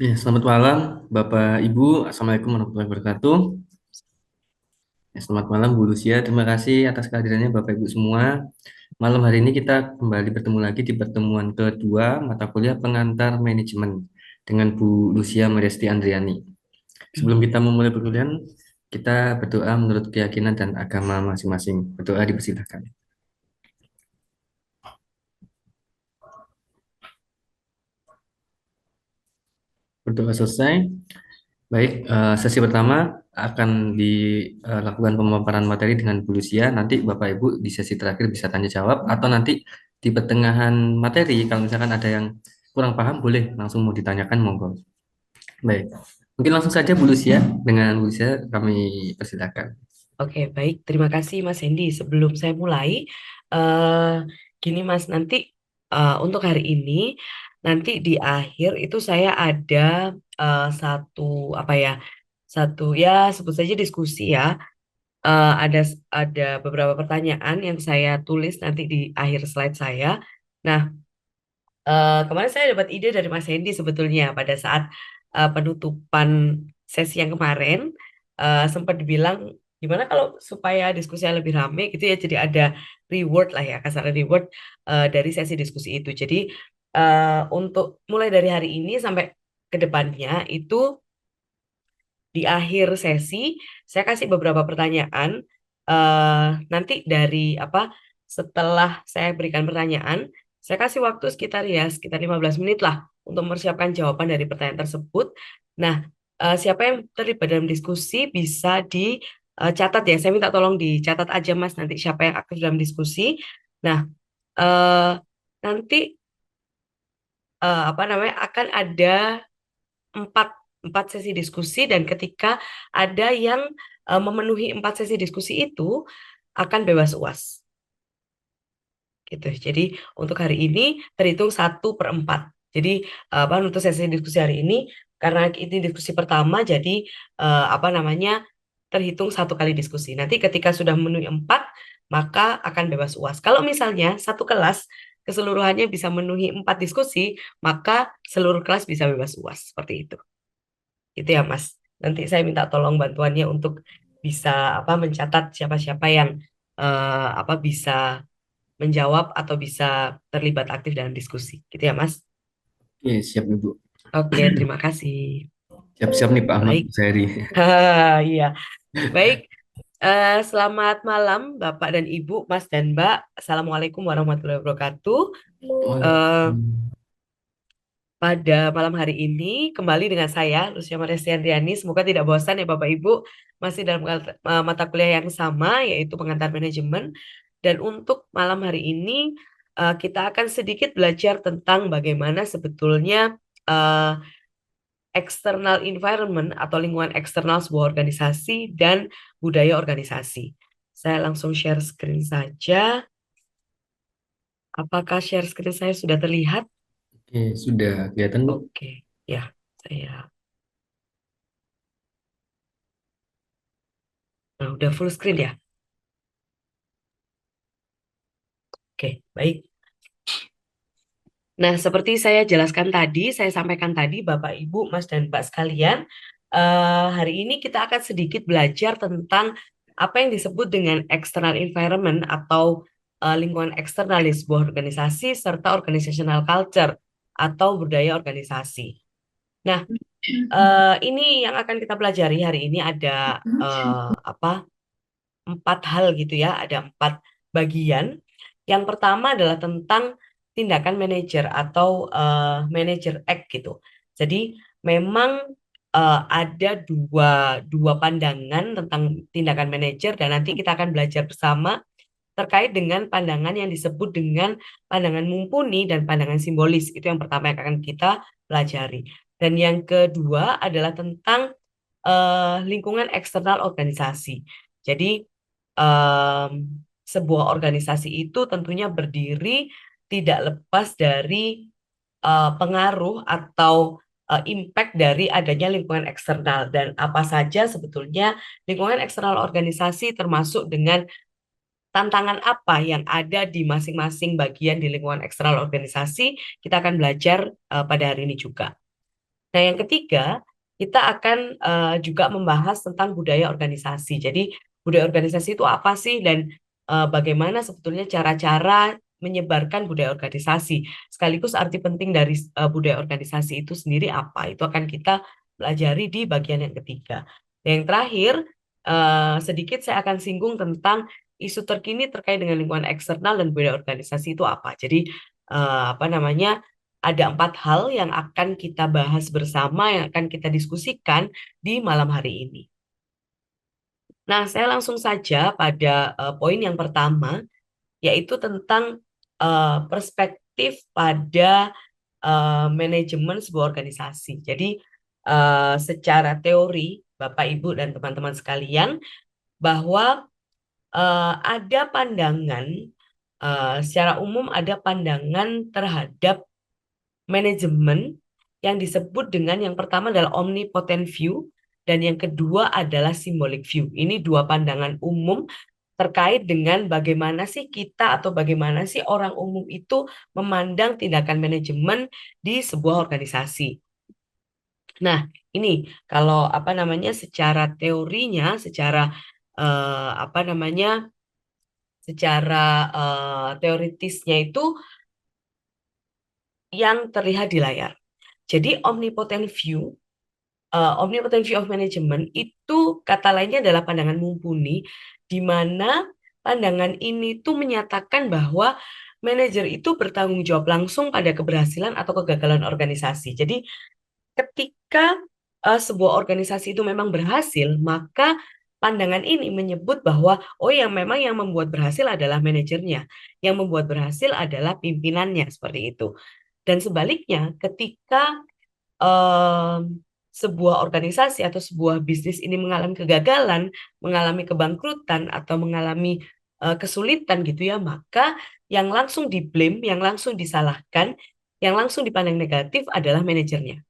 Ya, selamat malam, Bapak Ibu. Assalamualaikum warahmatullahi wabarakatuh. Ya, selamat malam, Bu Lucia. Terima kasih atas kehadirannya Bapak Ibu semua. Malam hari ini kita kembali bertemu lagi di pertemuan kedua mata kuliah pengantar manajemen dengan Bu Lucia Mariasti Andriani. Sebelum kita memulai perkuliahan, kita berdoa menurut keyakinan dan agama masing-masing. Berdoa dipersilahkan. Berdoa selesai. Baik, sesi pertama akan dilakukan pemaparan materi dengan Bu Lucia. Nanti Bapak Ibu di sesi terakhir bisa tanya jawab atau nanti di pertengahan materi kalau misalkan ada yang kurang paham boleh langsung mau ditanyakan monggo. Baik, mungkin langsung saja Bu Lucia, dengan Bu Lucia kami persilakan. Oke, baik. Terima kasih Mas Hendy. Sebelum saya mulai, eh gini Mas, nanti untuk hari ini, nanti di akhir itu saya ada satu apa ya, satu ya sebut saja diskusi ya. Ada beberapa pertanyaan yang saya tulis nanti di akhir slide saya. Nah, kemarin saya dapat ide dari Mas Hendy sebetulnya pada saat penutupan sesi yang kemarin sempat dibilang gimana kalau supaya diskusinya lebih ramai gitu ya, jadi ada reward lah ya, kasar reward dari sesi diskusi itu. Jadi untuk mulai dari hari ini sampai ke depannya itu di akhir sesi saya kasih beberapa pertanyaan, nanti dari apa, setelah saya berikan pertanyaan saya kasih waktu sekitar 15 menit lah untuk mempersiapkan jawaban dari pertanyaan tersebut. Nah, siapa yang terlibat dalam diskusi bisa dicatat ya. Saya minta tolong dicatat aja Mas nanti siapa yang aktif dalam diskusi. Nah, eh, nanti apa namanya, akan ada empat empat sesi diskusi, dan ketika ada yang memenuhi empat sesi diskusi itu akan bebas UAS gitu. Jadi untuk hari ini terhitung 1/4. Jadi apa, untuk sesi diskusi hari ini karena ini diskusi pertama, jadi apa namanya, terhitung satu kali diskusi. Nanti ketika sudah memenuhi empat maka akan bebas UAS. Kalau misalnya satu kelas keseluruhannya bisa memenuhi empat diskusi, maka seluruh kelas bisa bebas UAS seperti itu. Itu ya Mas. Nanti saya minta tolong bantuannya untuk bisa apa, mencatat siapa-siapa yang apa bisa menjawab atau bisa terlibat aktif dalam diskusi. Gitu ya Mas. Oke, siap Ibu. Oke, terima kasih. Siap-siap nih Pak Ahmad Baik. Sehari. Iya. Baik. Selamat malam Bapak dan Ibu, Mas dan Mbak. Assalamualaikum warahmatullahi wabarakatuh. Eh, Pada malam hari ini kembali dengan saya Lucia Maristiandriani. Semoga tidak bosan ya Bapak Ibu, masih dalam mata kuliah yang sama yaitu pengantar manajemen. Dan untuk malam hari ini kita akan sedikit belajar tentang bagaimana sebetulnya eh, external environment atau lingkungan eksternal sebuah organisasi dan budaya organisasi. Saya langsung share screen saja. Apakah share screen saya sudah terlihat? Oke, sudah kelihatan Bu. Oke, ya, saya udah full screen ya. Oke, baik. Nah, seperti saya jelaskan tadi, saya sampaikan tadi, Bapak, Ibu, Mas, dan Mbak sekalian, hari ini kita akan sedikit belajar tentang apa yang disebut dengan external environment atau lingkungan eksternal di sebuah organisasi, serta organizational culture atau budaya organisasi. Nah, ini yang akan kita pelajari hari ini ada apa, empat hal gitu ya, ada empat bagian. Yang pertama adalah tentang tindakan manajer atau manager act gitu. Jadi memang ada dua pandangan tentang tindakan manajer, dan nanti kita akan belajar bersama terkait dengan pandangan yang disebut dengan pandangan mumpuni dan pandangan simbolis. Itu yang pertama yang akan kita pelajari. Dan yang kedua adalah tentang lingkungan eksternal organisasi. Jadi em, sebuah organisasi itu tentunya berdiri tidak lepas dari pengaruh atau impact dari adanya lingkungan eksternal, dan apa saja sebetulnya lingkungan eksternal organisasi, termasuk dengan tantangan apa yang ada di masing-masing bagian di lingkungan eksternal organisasi, kita akan belajar pada hari ini juga. Nah, yang ketiga, kita akan juga membahas tentang budaya organisasi. Jadi, budaya organisasi itu apa sih dan bagaimana sebetulnya cara-cara menyebarkan budaya organisasi. Sekaligus arti penting dari budaya organisasi itu sendiri apa? Itu akan kita pelajari di bagian yang ketiga. Dan yang terakhir, sedikit saya akan singgung tentang isu terkini terkait dengan lingkungan eksternal dan budaya organisasi itu apa. Jadi, apa namanya? Ada 4 hal yang akan kita bahas bersama, yang akan kita diskusikan di malam hari ini. Nah, saya langsung saja pada poin yang pertama, yaitu tentang perspektif pada manajemen sebuah organisasi. Jadi, secara teori, Bapak, Ibu, dan teman-teman sekalian, bahwa ada pandangan, secara umum ada pandangan terhadap manajemen yang disebut dengan yang pertama adalah omnipotent view dan yang kedua adalah symbolic view. Ini dua pandangan umum terkait dengan bagaimana sih kita atau bagaimana sih orang umum itu memandang tindakan manajemen di sebuah organisasi. Nah, ini kalau apa namanya secara teorinya, secara apa namanya secara teoritisnya itu yang terlihat di layar. Jadi omnipotent view of management itu kata lainnya adalah pandangan mumpuni, di mana pandangan ini tuh menyatakan bahwa manajer itu bertanggung jawab langsung pada keberhasilan atau kegagalan organisasi. Jadi ketika sebuah organisasi itu memang berhasil, maka pandangan ini menyebut bahwa oh yang memang yang membuat berhasil adalah manajernya, yang membuat berhasil adalah pimpinannya seperti itu. Dan sebaliknya, ketika sebuah organisasi atau sebuah bisnis ini mengalami kegagalan, mengalami kebangkrutan atau mengalami kesulitan gitu ya, maka yang langsung di-blame, yang langsung disalahkan, yang langsung dipandang negatif adalah manajernya.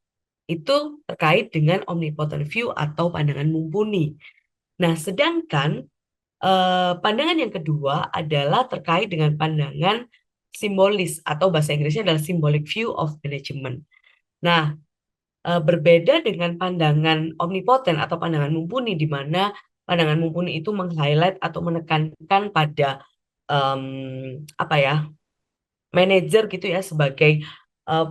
Itu terkait dengan omnipotent view atau pandangan mumpuni. Nah, sedangkan pandangan yang kedua adalah terkait dengan pandangan simbolis atau bahasa Inggrisnya adalah symbolic view of management. Nah, berbeda dengan pandangan omnipoten atau pandangan mumpuni, di mana pandangan mumpuni itu meng-highlight atau menekankan pada em, apa ya manajer gitu ya sebagai eh,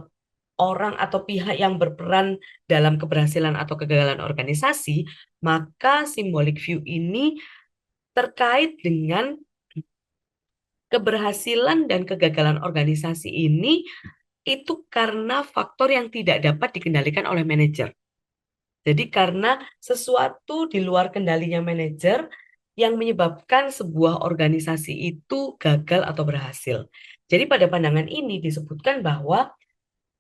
orang atau pihak yang berperan dalam keberhasilan atau kegagalan organisasi, maka symbolic view ini terkait dengan keberhasilan dan kegagalan organisasi ini itu karena faktor yang tidak dapat dikendalikan oleh manajer. Jadi karena sesuatu di luar kendalinya manajer yang menyebabkan sebuah organisasi itu gagal atau berhasil. Jadi pada pandangan ini disebutkan bahwa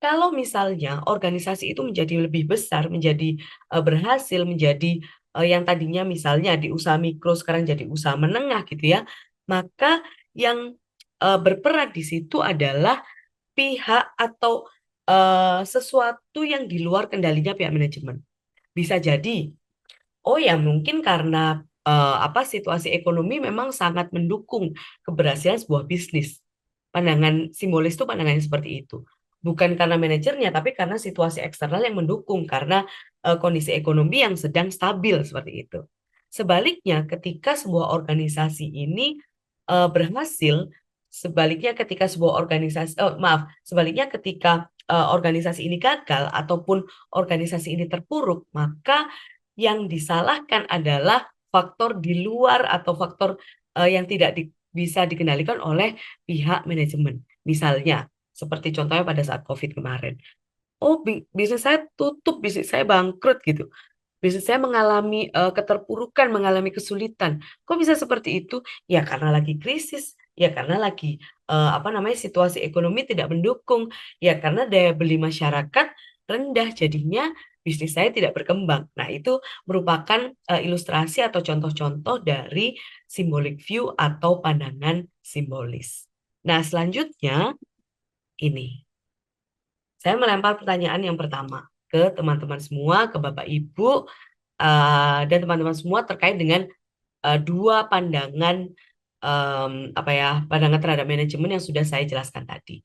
kalau misalnya organisasi itu menjadi lebih besar, menjadi berhasil, menjadi yang tadinya misalnya di usaha mikro sekarang jadi usaha menengah gitu ya, maka yang berperan di situ adalah pihak atau sesuatu yang di luar kendalinya pihak manajemen. Bisa jadi, oh ya mungkin karena apa situasi ekonomi memang sangat mendukung keberhasilan sebuah bisnis. Pandangan simbolis itu pandangannya seperti itu. Bukan karena manajernya, tapi karena situasi eksternal yang mendukung, karena kondisi ekonomi yang sedang stabil seperti itu. Sebaliknya, ketika sebuah organisasi ini berhasil, sebaliknya ketika sebuah organisasi, maaf, sebaliknya ketika organisasi ini gagal ataupun organisasi ini terpuruk, maka yang disalahkan adalah faktor di luar atau faktor yang tidak bisa dikendalikan oleh pihak manajemen. Misalnya, seperti contohnya pada saat COVID kemarin. Oh, bisnis saya tutup, bisnis saya bangkrut gitu. Bisnis saya mengalami keterpurukan, mengalami kesulitan. Kok bisa seperti itu? Ya karena lagi krisis, ya karena lagi apa namanya situasi ekonomi tidak mendukung, ya karena daya beli masyarakat rendah, jadinya bisnis saya tidak berkembang. Nah, itu merupakan ilustrasi atau contoh-contoh dari symbolic view atau pandangan simbolis. Nah, selanjutnya ini. Saya melempar pertanyaan yang pertama ke teman-teman semua, ke Bapak Ibu, dan teman-teman semua terkait dengan dua pandangan apa ya pandangan terhadap manajemen yang sudah saya jelaskan tadi.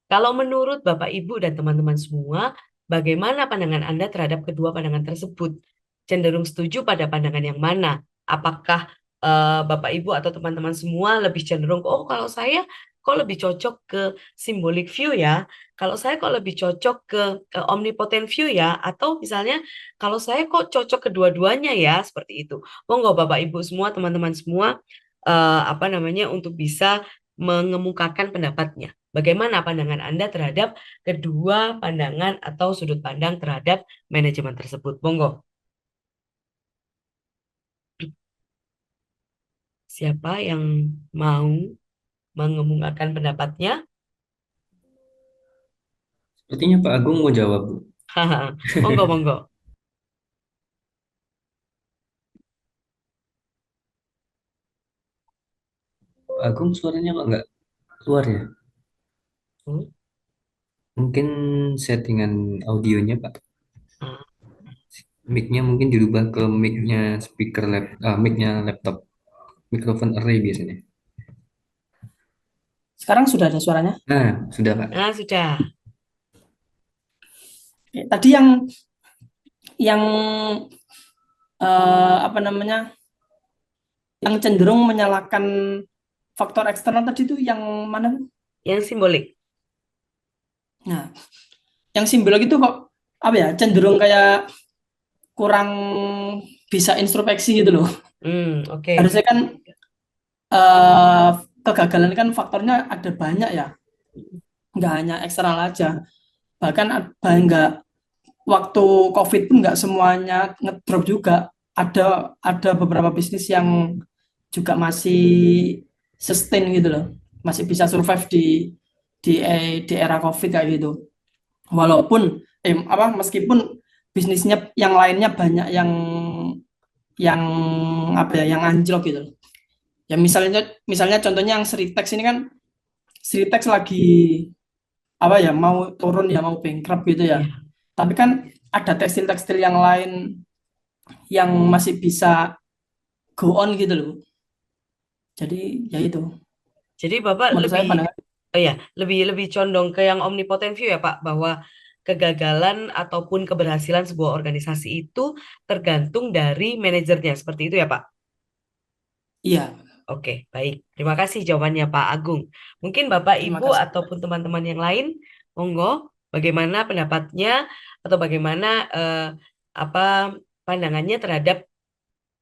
Kalau menurut Bapak Ibu dan teman-teman semua, Bagaimana pandangan Anda terhadap kedua pandangan tersebut? Cenderung setuju pada pandangan yang mana? Apakah Bapak Ibu atau teman-teman semua lebih cenderung, oh kalau saya kok lebih cocok ke symbolic view ya, kalau saya kok lebih cocok ke omnipotent view ya, atau misalnya kalau saya kok cocok kedua-duanya ya, seperti itu. Monggo Bapak Ibu semua, teman-teman semua, apa namanya, untuk bisa mengemukakan pendapatnya. Bagaimana pandangan Anda terhadap kedua pandangan atau sudut pandang terhadap manajemen tersebut? Monggo, siapa yang mau mengemukakan pendapatnya? Sepertinya Pak Agung mau jawab, Bu. Haha, monggo, monggo. Pak Agung suaranya kok nggak keluar ya? Hmm, Mungkin settingan audionya, Pak. ah, Mic-nya mungkin dirubah ke mic-nya mic-nya laptop. Mikrofon array biasanya. Sekarang sudah ada suaranya. Nah, sudah Pak. nah, sudah. Oke, tadi yang apa namanya, yang cenderung menyalahkan faktor eksternal tadi itu yang mana? Yang simbolik. Nah, yang simbolik itu kok apa ya? Cenderung kayak kurang bisa introspeksi gitu loh. Oke. Harusnya kan eh, kegagalan kan faktornya ada banyak ya, nggak hanya eksternal aja. Bahkan nggak waktu COVID pun nggak semuanya ngedrop juga. Ada beberapa bisnis yang juga masih sustain gitu loh, masih bisa survive di era COVID kayak gitu. Walaupun meskipun bisnisnya yang lainnya banyak yang apa ya, yang anjlok gitu loh. Ya misalnya misalnya contohnya yang Sritex ini kan, Sritex lagi apa ya, mau turun ya, mau bankrupt gitu ya. Ya. Tapi kan ada tekstil-tekstil yang lain yang masih bisa go on gitu loh. Jadi ya itu Jadi Bapak menurut lebih, saya pandangan. oh ya, lebih condong ke yang omnipotent view ya Pak, bahwa kegagalan ataupun keberhasilan sebuah organisasi itu tergantung dari manajernya, seperti itu ya Pak? Iya, Oke, baik. Terima kasih jawabannya Pak Agung. Mungkin Bapak, terima Ibu, kasih. ataupun teman-teman yang lain, monggo, bagaimana pendapatnya atau bagaimana apa pandangannya terhadap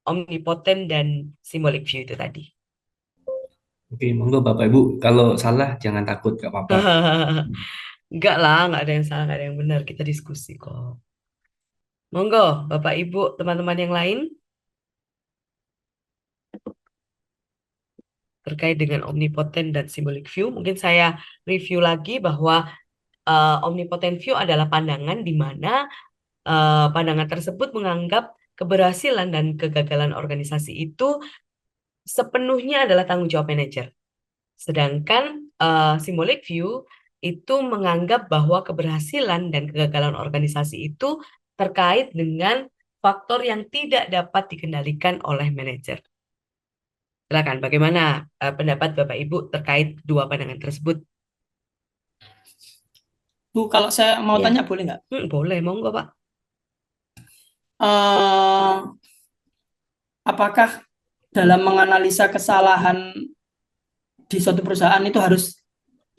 omnipotent dan symbolic view itu tadi. Oke, monggo Bapak Ibu. Kalau salah jangan takut, gak apa-apa. Enggak lah, enggak ada yang salah, enggak ada yang benar. Kita diskusi kok. Monggo, Bapak, Ibu, teman-teman yang lain terkait dengan omnipotent dan symbolic view. Mungkin saya review lagi bahwa omnipotent view adalah pandangan di mana pandangan tersebut menganggap keberhasilan dan kegagalan organisasi itu sepenuhnya adalah tanggung jawab manajer. Sedangkan symbolic view itu menganggap bahwa keberhasilan dan kegagalan organisasi itu terkait dengan faktor yang tidak dapat dikendalikan oleh manajer. Silakan, bagaimana pendapat Bapak Ibu terkait dua pandangan tersebut? Bu, kalau saya mau Ya, tanya boleh nggak? boleh, monggo Pak. Eh, apakah dalam menganalisa kesalahan di suatu perusahaan itu harus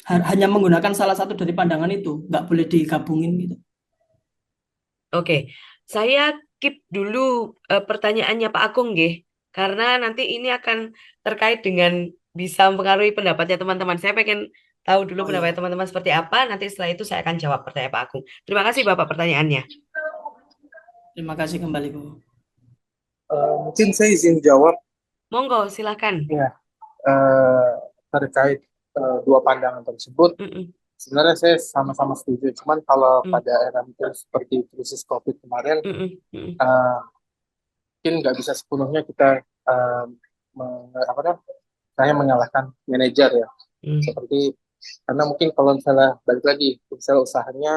hanya menggunakan salah satu dari pandangan itu, nggak boleh digabungin gitu? Oke, saya keep dulu pertanyaannya Pak Agung, nggih. Karena nanti ini akan terkait dengan bisa mempengaruhi pendapatnya teman-teman. Saya pengen tahu dulu Oh pendapatnya iya, teman-teman seperti apa. Nanti setelah itu saya akan jawab pertanyaan Pak Agung. Terima kasih Bapak pertanyaannya. terima kasih kembali Bu. Mungkin saya izin jawab Monggo, silakan. ya, eh, terkait dua pandangan tersebut. Mm-mm, Sebenarnya saya sama-sama setuju. Cuman kalau mm, pada era mungkin seperti krisis COVID kemarin, mm-mm, mm-mm, eh, mungkin nggak bisa sepenuhnya kita eh, apa namanya, saya menyalahkan manajer ya. mm, Seperti karena mungkin kalau misalnya balik lagi, misalnya usahanya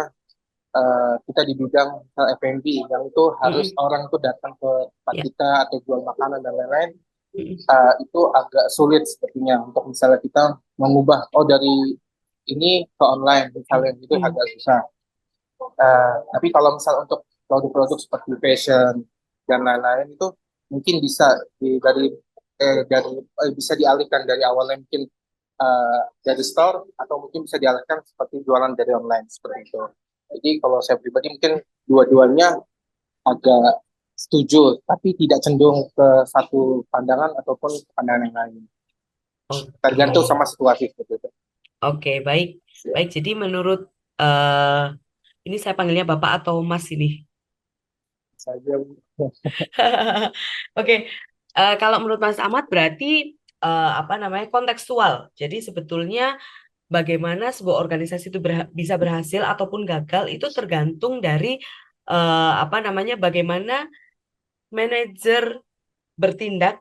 kita di bidang F&B yang itu harus mm-mm, orang itu datang ke tempat ya, kita atau jual makanan dan lain-lain. mm-mm, Itu agak sulit sepertinya untuk misalnya kita mengubah dari ini ke online misalnya, itu mm, agak susah. Tapi kalau misal untuk produk-produk seperti fashion dan lain-lain itu mungkin bisa bisa dialihkan dari awalnya mungkin dari store atau mungkin bisa dialihkan seperti jualan dari online seperti itu. Jadi kalau saya pribadi mungkin dua-duanya agak setuju, tapi tidak cenderung ke satu pandangan ataupun pandangan yang lain. Tergantung Oke, sama situasi seperti itu. oke, baik, Ya, baik. Jadi menurut eh ini saya panggilnya Bapak atau Mas ini? saja. Oke, kalau menurut Mas Ahmad berarti apa namanya kontekstual. Jadi sebetulnya bagaimana sebuah organisasi itu bisa berhasil ataupun gagal itu tergantung dari apa namanya bagaimana manajer bertindak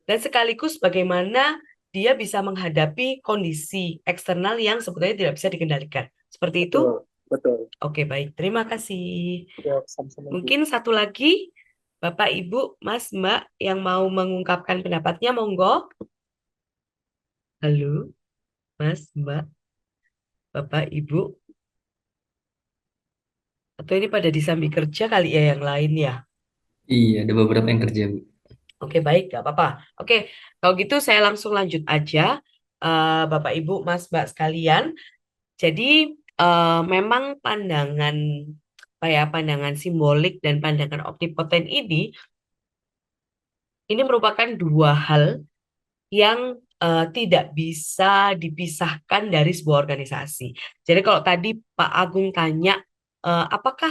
dan sekaligus bagaimana dia bisa menghadapi kondisi eksternal yang sebetulnya tidak bisa dikendalikan. Seperti itu? Betul, betul. Oke, baik. Terima kasih. Ya, sama-sama. Mungkin satu lagi, Bapak, Ibu, Mas, Mbak, yang mau mengungkapkan pendapatnya, monggo. Halo, Mas, Mbak, Bapak, Ibu. Atau ini pada disambi kerja kali ya yang lain ya? Iya, ada beberapa yang kerja, Bu. Oke, baik, nggak apa-apa. Oke, kalau gitu saya langsung lanjut aja, Bapak, Ibu, Mas, Mbak sekalian. Jadi memang pandangan apa ya, pandangan simbolik dan pandangan omnipoten ini merupakan dua hal yang tidak bisa dipisahkan dari sebuah organisasi. Jadi kalau tadi Pak Agung tanya, apakah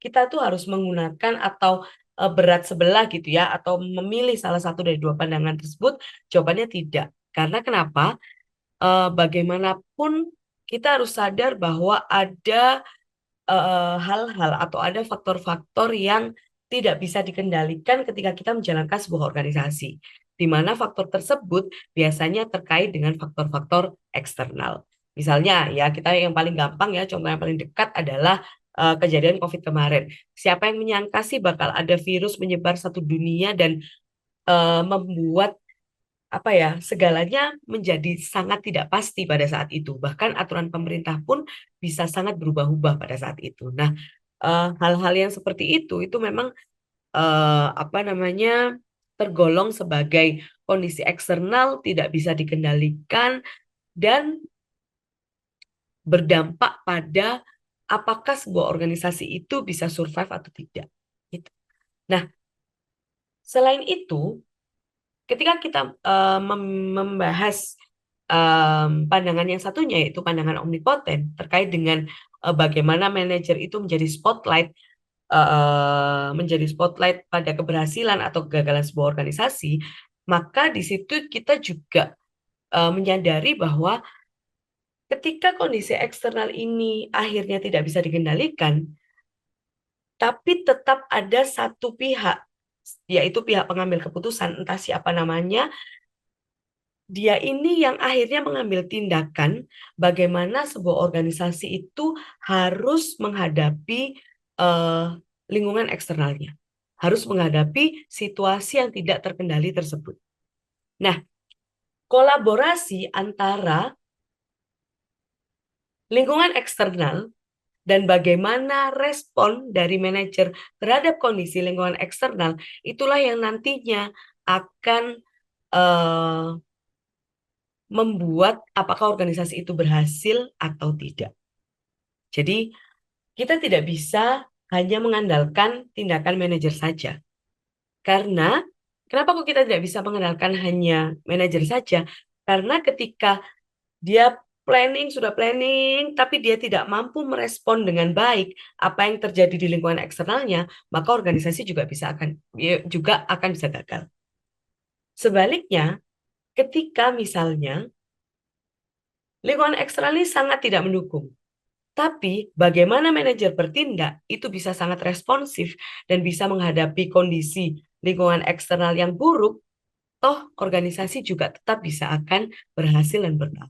kita tuh harus menggunakan atau berat sebelah gitu ya, atau memilih salah satu dari dua pandangan tersebut? Jawabannya tidak. Karena kenapa? Bagaimanapun kita harus sadar bahwa ada hal-hal atau ada faktor-faktor yang tidak bisa dikendalikan ketika kita menjalankan sebuah organisasi, di mana faktor tersebut biasanya terkait dengan faktor-faktor eksternal. Misalnya, ya kita yang paling gampang ya, contoh yang paling dekat adalah kejadian COVID kemarin. Siapa yang menyangka sih bakal ada virus menyebar satu dunia dan membuat apa ya segalanya menjadi sangat tidak pasti pada saat itu. Bahkan aturan pemerintah pun bisa sangat berubah-ubah pada saat itu. Nah, hal-hal yang seperti itu memang apa namanya tergolong sebagai kondisi eksternal tidak bisa dikendalikan dan berdampak pada apakah sebuah organisasi itu bisa survive atau tidak. Gitu. Nah, selain itu, ketika kita membahas pandangan yang satunya yaitu pandangan omnipoten terkait dengan bagaimana manajer itu menjadi spotlight pada keberhasilan atau kegagalan sebuah organisasi, maka di situ kita juga menyadari bahwa ketika kondisi eksternal ini akhirnya tidak bisa dikendalikan, tapi tetap ada satu pihak, yaitu pihak pengambil keputusan, entah siapa namanya, dia ini yang akhirnya mengambil tindakan bagaimana sebuah organisasi itu harus menghadapi lingkungan eksternalnya, harus menghadapi situasi yang tidak terkendali tersebut. Nah, kolaborasi antara lingkungan eksternal dan bagaimana respon dari manajer terhadap kondisi lingkungan eksternal itulah yang nantinya akan membuat apakah organisasi itu berhasil atau tidak. Jadi kita tidak bisa hanya mengandalkan tindakan manajer saja. Karena kenapa kok kita tidak bisa mengandalkan hanya manajer saja? Karena ketika dia sudah planning, tapi dia tidak mampu merespon dengan baik apa yang terjadi di lingkungan eksternalnya, maka organisasi juga akan bisa gagal. Sebaliknya, ketika misalnya lingkungan eksternal ini sangat tidak mendukung, tapi bagaimana manajer bertindak itu bisa sangat responsif dan bisa menghadapi kondisi lingkungan eksternal yang buruk, toh organisasi juga tetap bisa akan berhasil dan bertahan.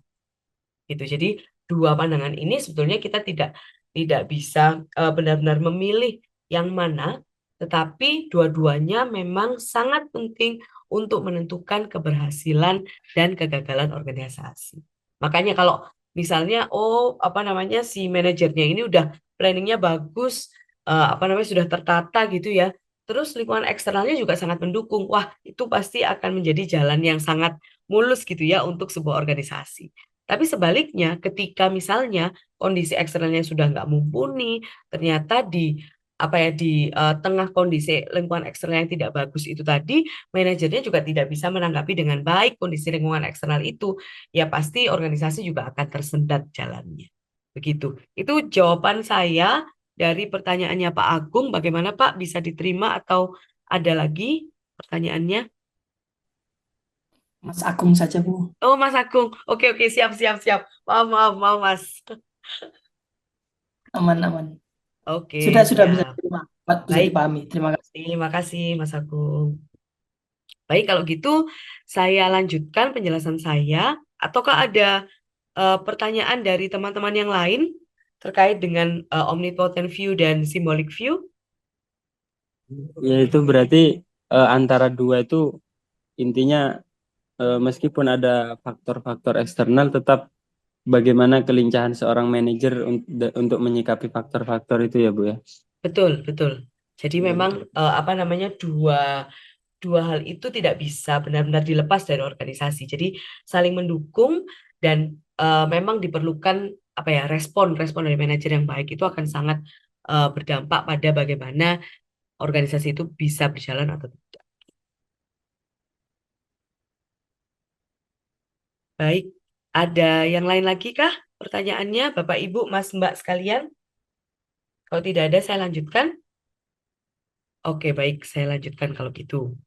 Gitu. Jadi dua pandangan ini sebetulnya kita tidak bisa benar-benar memilih yang mana, tetapi dua-duanya memang sangat penting untuk menentukan keberhasilan dan kegagalan organisasi. Makanya kalau misalnya apa namanya si manajernya ini udah planningnya bagus, apa namanya sudah tertata gitu ya. Terus lingkungan eksternalnya juga sangat mendukung. Wah, itu pasti akan menjadi jalan yang sangat mulus gitu ya untuk sebuah organisasi. Tapi sebaliknya, ketika misalnya kondisi eksternalnya sudah nggak mumpuni, ternyata di apa ya di tengah kondisi lingkungan eksternal yang tidak bagus itu tadi, manajernya juga tidak bisa menanggapi dengan baik kondisi lingkungan eksternal itu, ya pasti organisasi juga akan tersendat jalannya. Begitu. Itu jawaban saya dari pertanyaannya Pak Agung. Bagaimana Pak, bisa diterima atau ada lagi pertanyaannya? Mas Agung saja, Bu. Oh, Mas Agung. Oke, oke, siap, siap, siap. Maaf, maaf, maaf, Mas. Aman, aman. Oke, Sudah bisa siap. diterima, bisa Baik, dipahami. Terima kasih. terima kasih Mas Agung. Baik, kalau gitu saya lanjutkan penjelasan saya. Ataukah ada pertanyaan dari teman-teman yang lain terkait dengan omnipotent view dan symbolic view? Ya itu berarti antara dua itu intinya meskipun ada faktor-faktor eksternal tetap bagaimana kelincahan seorang manajer untuk menyikapi faktor-faktor itu ya Bu ya. Betul, betul. Jadi memang apa namanya dua dua hal itu tidak bisa benar-benar dilepas dari organisasi. Jadi saling mendukung dan memang diperlukan apa ya respon dari manajer yang baik itu akan sangat berdampak pada bagaimana organisasi itu bisa berjalan atau tidak. Baik, ada yang lain lagi kah pertanyaannya, Bapak Ibu, Mas Mbak sekalian? Kalau tidak ada, saya lanjutkan. Oke, baik, saya lanjutkan kalau gitu.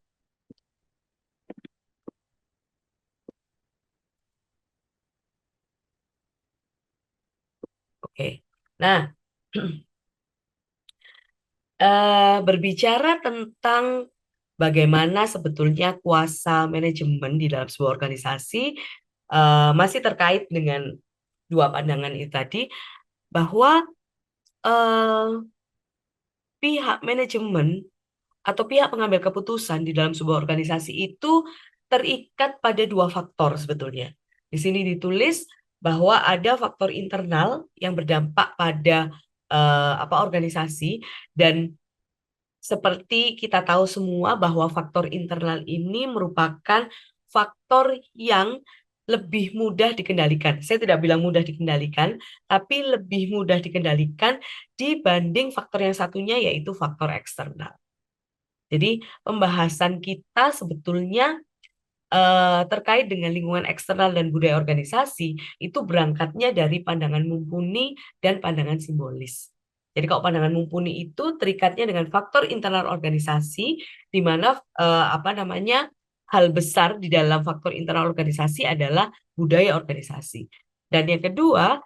Oke, nah berbicara tentang bagaimana sebetulnya kuasa manajemen di dalam sebuah organisasi, masih terkait dengan dua pandangan itu tadi, bahwa eh, pihak manajemen atau pihak pengambil keputusan di dalam sebuah organisasi itu terikat pada dua faktor sebetulnya. Di sini ditulis bahwa ada faktor internal yang berdampak pada apa organisasi, dan seperti kita tahu semua bahwa faktor internal ini merupakan faktor yang lebih mudah dikendalikan. Saya tidak bilang mudah dikendalikan, tapi lebih mudah dikendalikan dibanding faktor yang satunya, yaitu faktor eksternal. Jadi pembahasan kita sebetulnya terkait dengan lingkungan eksternal dan budaya organisasi itu berangkatnya dari pandangan mumpuni dan pandangan simbolis. Jadi kalau pandangan mumpuni itu terikatnya dengan faktor internal organisasi, di mana apa namanya hal besar di dalam faktor internal organisasi adalah budaya organisasi. Dan yang kedua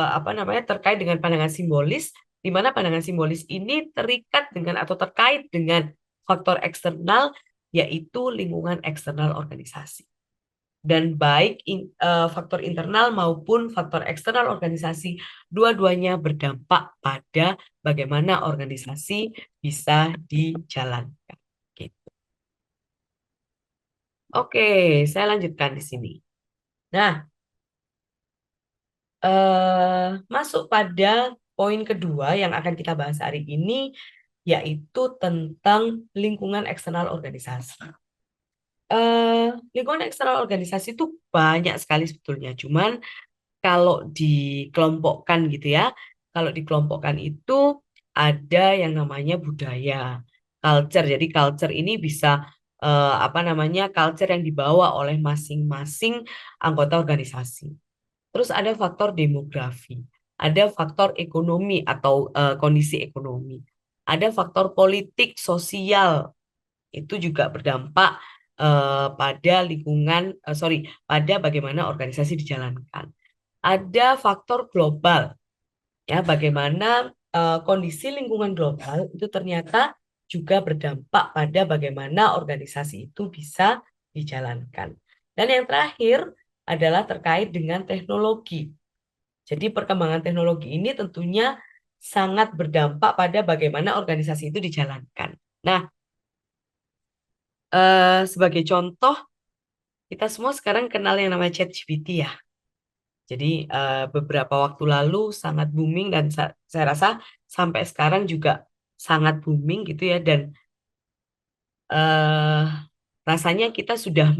apa namanya terkait dengan pandangan simbolis, di mana pandangan simbolis ini terikat dengan atau terkait dengan faktor eksternal, yaitu lingkungan eksternal organisasi. Dan baik faktor internal maupun faktor eksternal organisasi, dua-duanya berdampak pada bagaimana organisasi bisa dijalankan. Gitu. Oke, saya lanjutkan di sini. Nah, masuk pada poin kedua yang akan kita bahas hari ini, yaitu tentang lingkungan eksternal organisasi. Lingkungan eksternal organisasi itu banyak sekali sebetulnya. Cuman kalau dikelompokkan gitu ya, kalau dikelompokkan itu ada yang namanya budaya, culture. Jadi culture ini bisa apa namanya culture yang dibawa oleh masing-masing anggota organisasi. Terus ada faktor demografi, ada faktor ekonomi atau kondisi ekonomi, ada faktor politik sosial, itu juga berdampak pada lingkungan, pada bagaimana organisasi dijalankan. Ada faktor global, ya, bagaimana kondisi lingkungan global itu ternyata juga berdampak pada bagaimana organisasi itu bisa dijalankan. Dan yang terakhir adalah terkait dengan teknologi. Jadi perkembangan teknologi ini tentunya sangat berdampak pada bagaimana organisasi itu dijalankan. Nah, sebagai contoh, kita semua sekarang kenal yang namanya ChatGPT ya. Jadi beberapa waktu lalu sangat booming dan saya rasa sampai sekarang juga sangat booming gitu ya, dan eh, rasanya kita sudah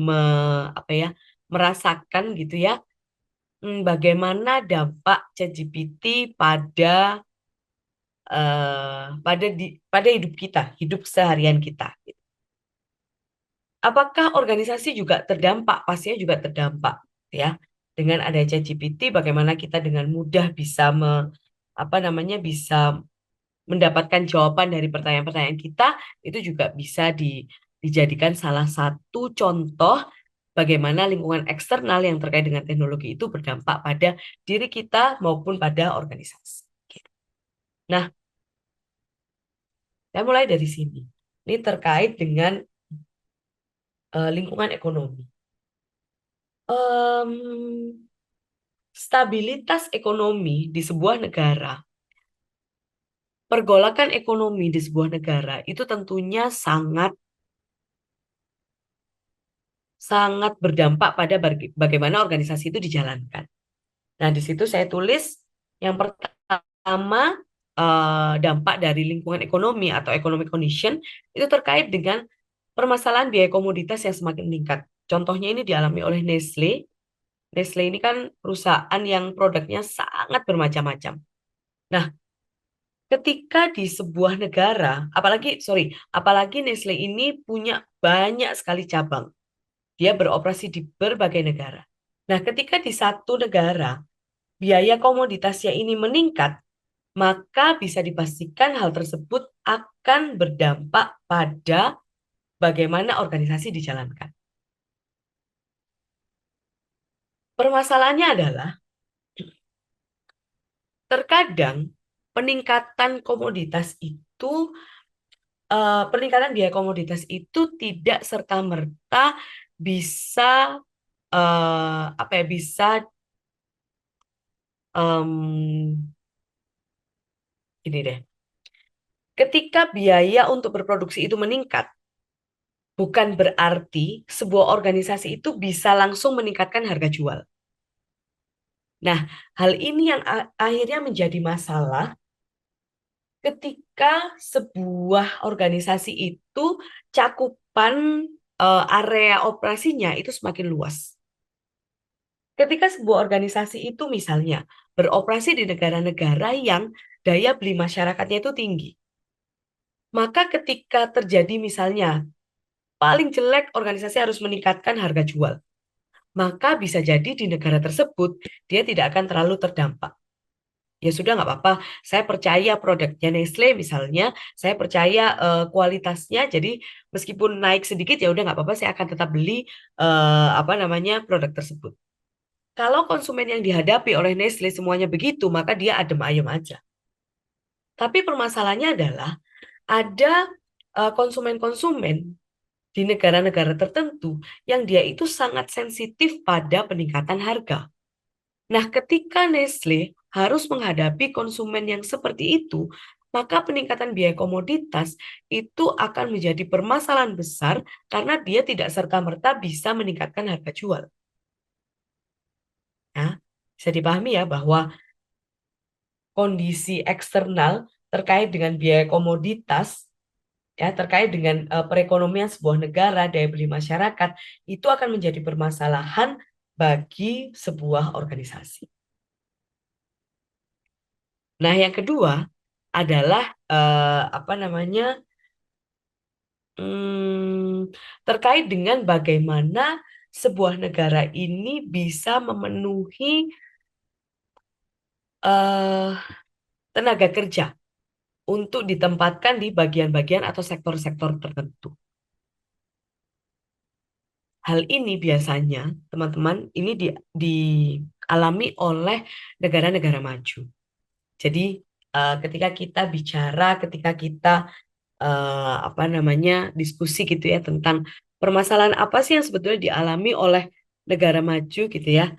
apa ya, merasakan gitu ya, bagaimana dampak ChatGPT pada hidup kita, hidup seharian kita. Apakah organisasi juga terdampak? Pastinya juga terdampak, ya. Dengan adanya ChatGPT, bagaimana kita dengan mudah bisa bisa mendapatkan jawaban dari pertanyaan-pertanyaan kita, itu juga bisa dijadikan salah satu contoh bagaimana lingkungan eksternal yang terkait dengan teknologi itu berdampak pada diri kita maupun pada organisasi. Nah, saya mulai dari sini. Ini terkait dengan lingkungan ekonomi. Stabilitas ekonomi di sebuah negara, pergolakan ekonomi di sebuah negara itu tentunya sangat sangat berdampak pada bagaimana organisasi itu dijalankan. Nah, di situ saya tulis yang pertama, dampak dari lingkungan ekonomi atau economic condition itu terkait dengan permasalahan biaya komoditas yang semakin meningkat. Contohnya ini dialami oleh Nestle. Nestle ini kan perusahaan yang produknya sangat bermacam-macam. Nah, ketika di sebuah negara, apalagi Nestle ini punya banyak sekali cabang. Dia beroperasi di berbagai negara. Nah, ketika di satu negara biaya komoditasnya ini meningkat, maka bisa dipastikan hal tersebut akan berdampak pada bagaimana organisasi dijalankan. Permasalahannya adalah terkadang peningkatan biaya komoditas itu tidak serta-merta bisa bisa ini deh. Ketika biaya untuk berproduksi itu meningkat, bukan berarti sebuah organisasi itu bisa langsung meningkatkan harga jual. Nah, hal ini yang akhirnya menjadi masalah ketika sebuah organisasi itu cakupan area operasinya itu semakin luas. Ketika sebuah organisasi itu misalnya beroperasi di negara-negara yang daya beli masyarakatnya itu tinggi, maka ketika terjadi misalnya paling jelek organisasi harus meningkatkan harga jual, maka bisa jadi di negara tersebut dia tidak akan terlalu terdampak. Ya sudah, nggak apa-apa, saya percaya produknya Nestle misalnya, saya percaya kualitasnya, jadi meskipun naik sedikit ya udah nggak apa-apa, saya akan tetap beli produk tersebut. Kalau konsumen yang dihadapi oleh Nestle semuanya begitu, maka dia adem ayem aja. Tapi permasalahannya adalah ada konsumen-konsumen di negara-negara tertentu yang dia itu sangat sensitif pada peningkatan harga. Nah, ketika Nestle harus menghadapi konsumen yang seperti itu, maka peningkatan biaya komoditas itu akan menjadi permasalahan besar karena dia tidak serta-merta bisa meningkatkan harga jual. Nah, bisa dipahami ya bahwa kondisi eksternal terkait dengan biaya komoditas, ya, terkait dengan perekonomian sebuah negara, daya beli masyarakat, itu akan menjadi permasalahan bagi sebuah organisasi. Nah, yang kedua adalah terkait dengan bagaimana sebuah negara ini bisa memenuhi tenaga kerja untuk ditempatkan di bagian-bagian atau sektor-sektor tertentu. Hal ini biasanya, teman-teman, ini dialami oleh negara-negara maju. Jadi, ketika kita diskusi gitu ya tentang permasalahan apa sih yang sebetulnya dialami oleh negara maju gitu ya.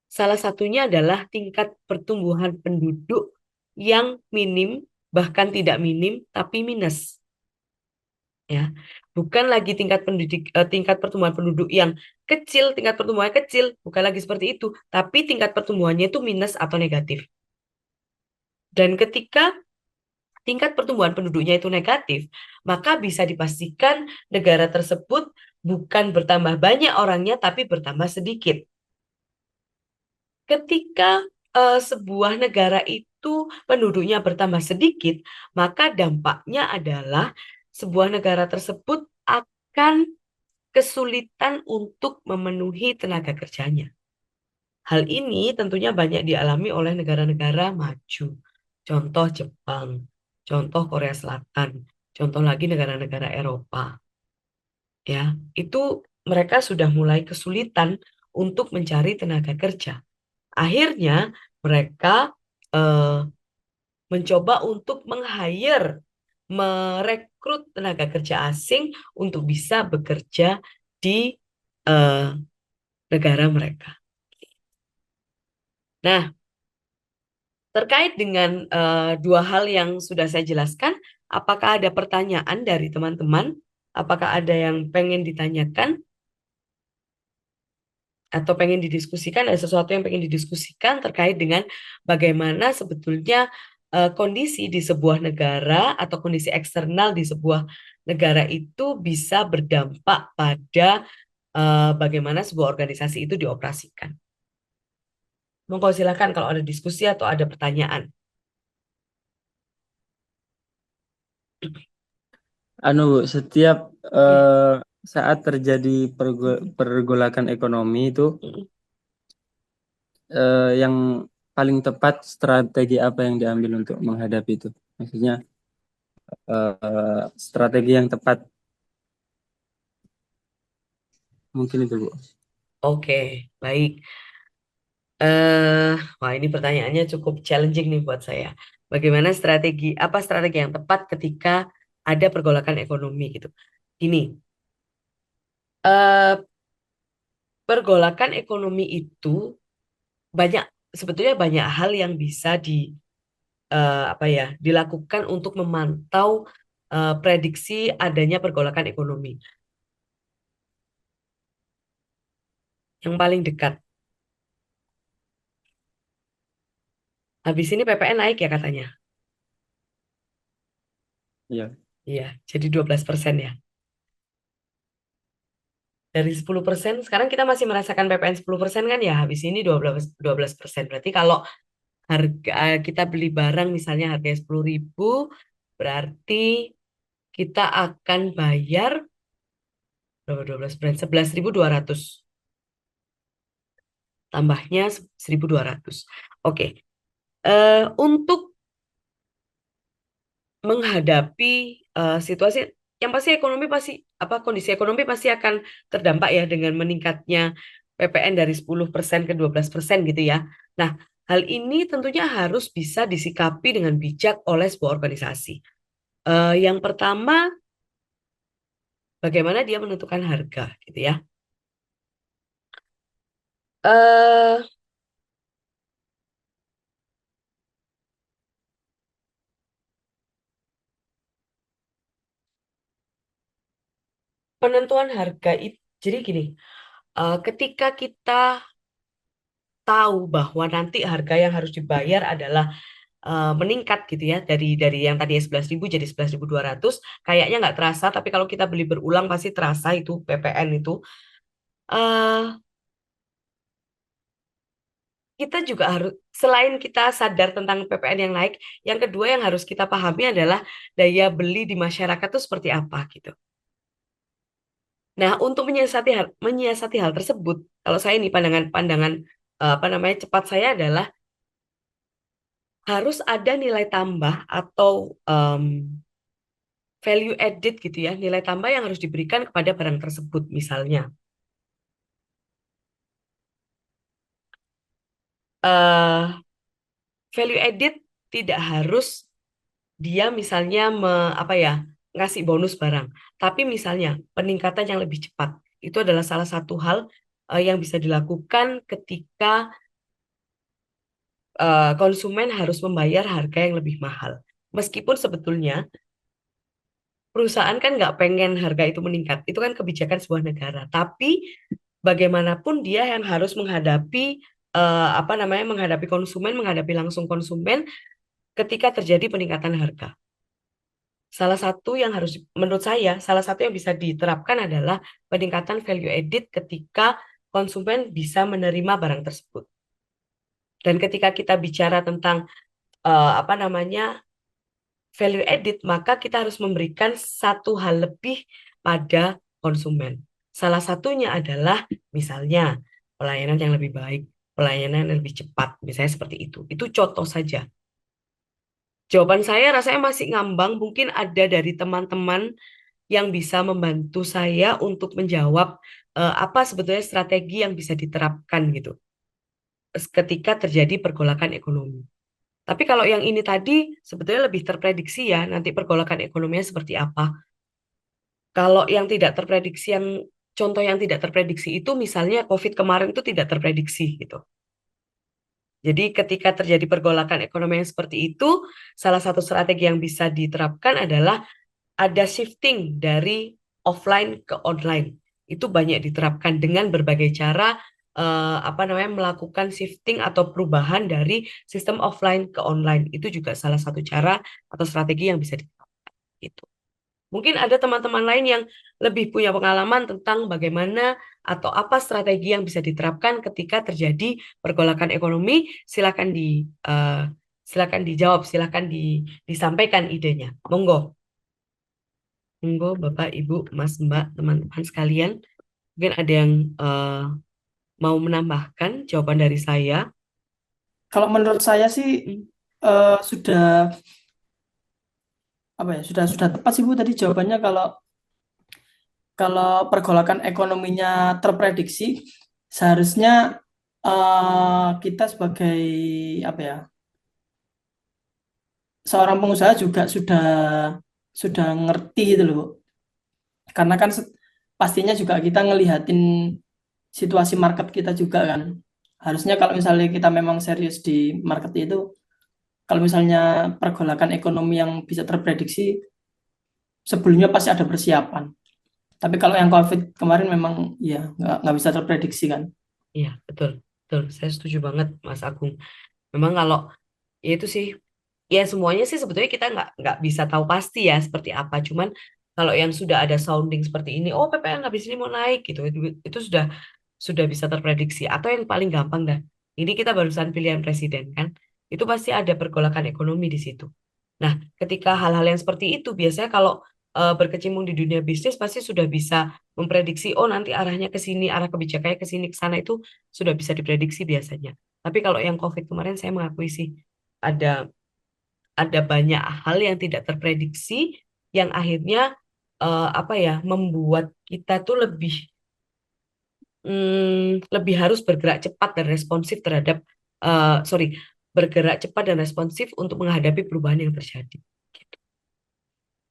Salah satunya adalah tingkat pertumbuhan penduduk yang minim, bahkan tidak minim, tapi minus. Ya, bukan lagi tingkat pertumbuhan penduduk yang kecil, tingkat pertumbuhannya kecil, bukan lagi seperti itu, tapi tingkat pertumbuhannya itu minus atau negatif. Dan ketika tingkat pertumbuhan penduduknya itu negatif, maka bisa dipastikan negara tersebut bukan bertambah banyak orangnya, tapi bertambah sedikit. Ketika sebuah negara itu penduduknya bertambah sedikit, maka dampaknya adalah sebuah negara tersebut akan kesulitan untuk memenuhi tenaga kerjanya. Hal ini tentunya banyak dialami oleh negara-negara maju. Contoh Jepang, contoh Korea Selatan, contoh lagi negara-negara Eropa. Ya, itu mereka sudah mulai kesulitan untuk mencari tenaga kerja. Akhirnya mereka eh, mencoba untuk meng-hire, merekrut tenaga kerja asing untuk bisa bekerja di eh, negara mereka. Nah, terkait dengan dua hal yang sudah saya jelaskan, apakah ada pertanyaan dari teman-teman? Apakah ada yang pengen ditanyakan atau pengen didiskusikan? Ada sesuatu yang pengen didiskusikan terkait dengan bagaimana sebetulnya kondisi di sebuah negara atau kondisi eksternal di sebuah negara itu bisa berdampak pada bagaimana sebuah organisasi itu dioperasikan. Monggo silakan kalau ada diskusi atau ada pertanyaan. Anu, Bu, setiap Ya. saat terjadi pergolakan ekonomi itu Mm. yang paling tepat strategi apa yang diambil untuk menghadapi itu? Maksudnya strategi yang tepat mungkin itu, Bu. Oke, baik. Wah ini pertanyaannya cukup challenging nih buat saya. Bagaimana apa strategi yang tepat ketika ada pergolakan ekonomi gitu? Ini, eh, pergolakan ekonomi itu banyak, sebetulnya banyak hal yang bisa apa ya, dilakukan untuk memantau prediksi adanya pergolakan ekonomi. Yang paling dekat, habis ini PPN naik ya katanya. Iya. Iya, jadi 12% ya. Dari 10%, sekarang kita masih merasakan PPN 10% kan ya, habis ini 12%. Berarti kalau harga kita beli barang misalnya harganya 10.000, berarti kita akan bayar berapa 12%? 11.200. Tambahnya 1.200. Oke. Untuk menghadapi situasi yang pasti kondisi ekonomi pasti akan terdampak ya dengan meningkatnya PPN dari 10% ke 12% gitu ya. Nah, hal ini tentunya harus bisa disikapi dengan bijak oleh sebuah organisasi. Yang pertama, bagaimana dia menentukan harga gitu ya. Eh Penentuan harga itu jadi gini, ketika kita tahu bahwa nanti harga yang harus dibayar adalah meningkat gitu ya dari yang tadi 11.000 jadi 11.200, kayaknya nggak terasa, tapi kalau kita beli berulang pasti terasa itu PPN itu. eh Kita juga harus, selain kita sadar tentang PPN yang naik, yang kedua yang harus kita pahami adalah daya beli di masyarakat itu seperti apa gitu. Nah, untuk menyiasati hal tersebut, kalau saya ini pandangan apa namanya cepat saya adalah harus ada nilai tambah atau value added gitu ya, nilai tambah yang harus diberikan kepada barang tersebut. Misalnya, eh value added tidak harus dia misalnya apa ya, ngasih bonus barang, tapi misalnya peningkatan yang lebih cepat. Itu adalah salah satu hal yang bisa dilakukan ketika konsumen harus membayar harga yang lebih mahal. Meskipun sebetulnya perusahaan kan nggak pengen harga itu meningkat, itu kan kebijakan sebuah negara. Tapi bagaimanapun dia yang harus menghadapi menghadapi konsumen, menghadapi langsung konsumen ketika terjadi peningkatan harga. Salah satu yang harus, menurut saya, salah satu yang bisa diterapkan adalah peningkatan value added ketika konsumen bisa menerima barang tersebut. Dan ketika kita bicara tentang value added, maka kita harus memberikan satu hal lebih pada konsumen. Salah satunya adalah misalnya pelayanan yang lebih baik, pelayanan yang lebih cepat, misalnya seperti itu. Itu contoh saja. Jawaban saya rasanya masih ngambang, mungkin ada dari teman-teman yang bisa membantu saya untuk menjawab apa sebetulnya strategi yang bisa diterapkan gitu ketika terjadi pergolakan ekonomi. Tapi kalau yang ini tadi sebetulnya lebih terprediksi ya, nanti pergolakan ekonominya seperti apa. Kalau yang tidak terprediksi, contoh yang tidak terprediksi itu misalnya COVID kemarin itu tidak terprediksi gitu. Jadi ketika terjadi pergolakan ekonomi yang seperti itu, salah satu strategi yang bisa diterapkan adalah ada shifting dari offline ke online. Itu banyak diterapkan dengan berbagai cara melakukan shifting atau perubahan dari sistem offline ke online. Itu juga salah satu cara atau strategi yang bisa diterapkan. Itu. Mungkin ada teman-teman lain yang lebih punya pengalaman tentang bagaimana atau apa strategi yang bisa diterapkan ketika terjadi pergolakan ekonomi. Silakan dijawab, silakan disampaikan idenya. Monggo. Monggo Bapak, Ibu, Mas, Mbak, teman-teman sekalian. Mungkin ada yang mau menambahkan jawaban dari saya. Kalau menurut saya sih sudah sudah tepat sih Bu tadi jawabannya. Kalau pergolakan ekonominya terprediksi, seharusnya kita sebagai seorang pengusaha juga sudah ngerti gitu loh Bu. Karena kan pastinya juga kita ngelihatin situasi market kita juga kan. Harusnya kalau misalnya kita memang serius di market itu, kalau misalnya pergolakan ekonomi yang bisa terprediksi, sebelumnya pasti ada persiapan. Tapi kalau yang COVID kemarin memang ya nggak bisa terprediksi kan. Iya, betul. Betul. Saya setuju banget, Mas Agung. Memang kalau ya itu sih, ya semuanya sih sebetulnya kita nggak bisa tahu pasti ya seperti apa. Cuman kalau yang sudah ada sounding seperti ini, oh PPN habis ini mau naik gitu, itu sudah bisa terprediksi. Atau yang paling gampang dah, ini kita barusan pilihan presiden kan, itu pasti ada pergolakan ekonomi di situ. Nah, ketika hal-hal yang seperti itu biasanya kalau berkecimpung di dunia bisnis pasti sudah bisa memprediksi, oh nanti arahnya ke sini, arah kebijakannya ke sini ke sana, itu sudah bisa diprediksi biasanya. Tapi kalau yang COVID kemarin saya mengakui sih ada banyak hal yang tidak terprediksi yang akhirnya membuat kita tuh lebih harus bergerak cepat dan responsif terhadap bergerak cepat dan responsif untuk menghadapi perubahan yang terjadi. Gitu.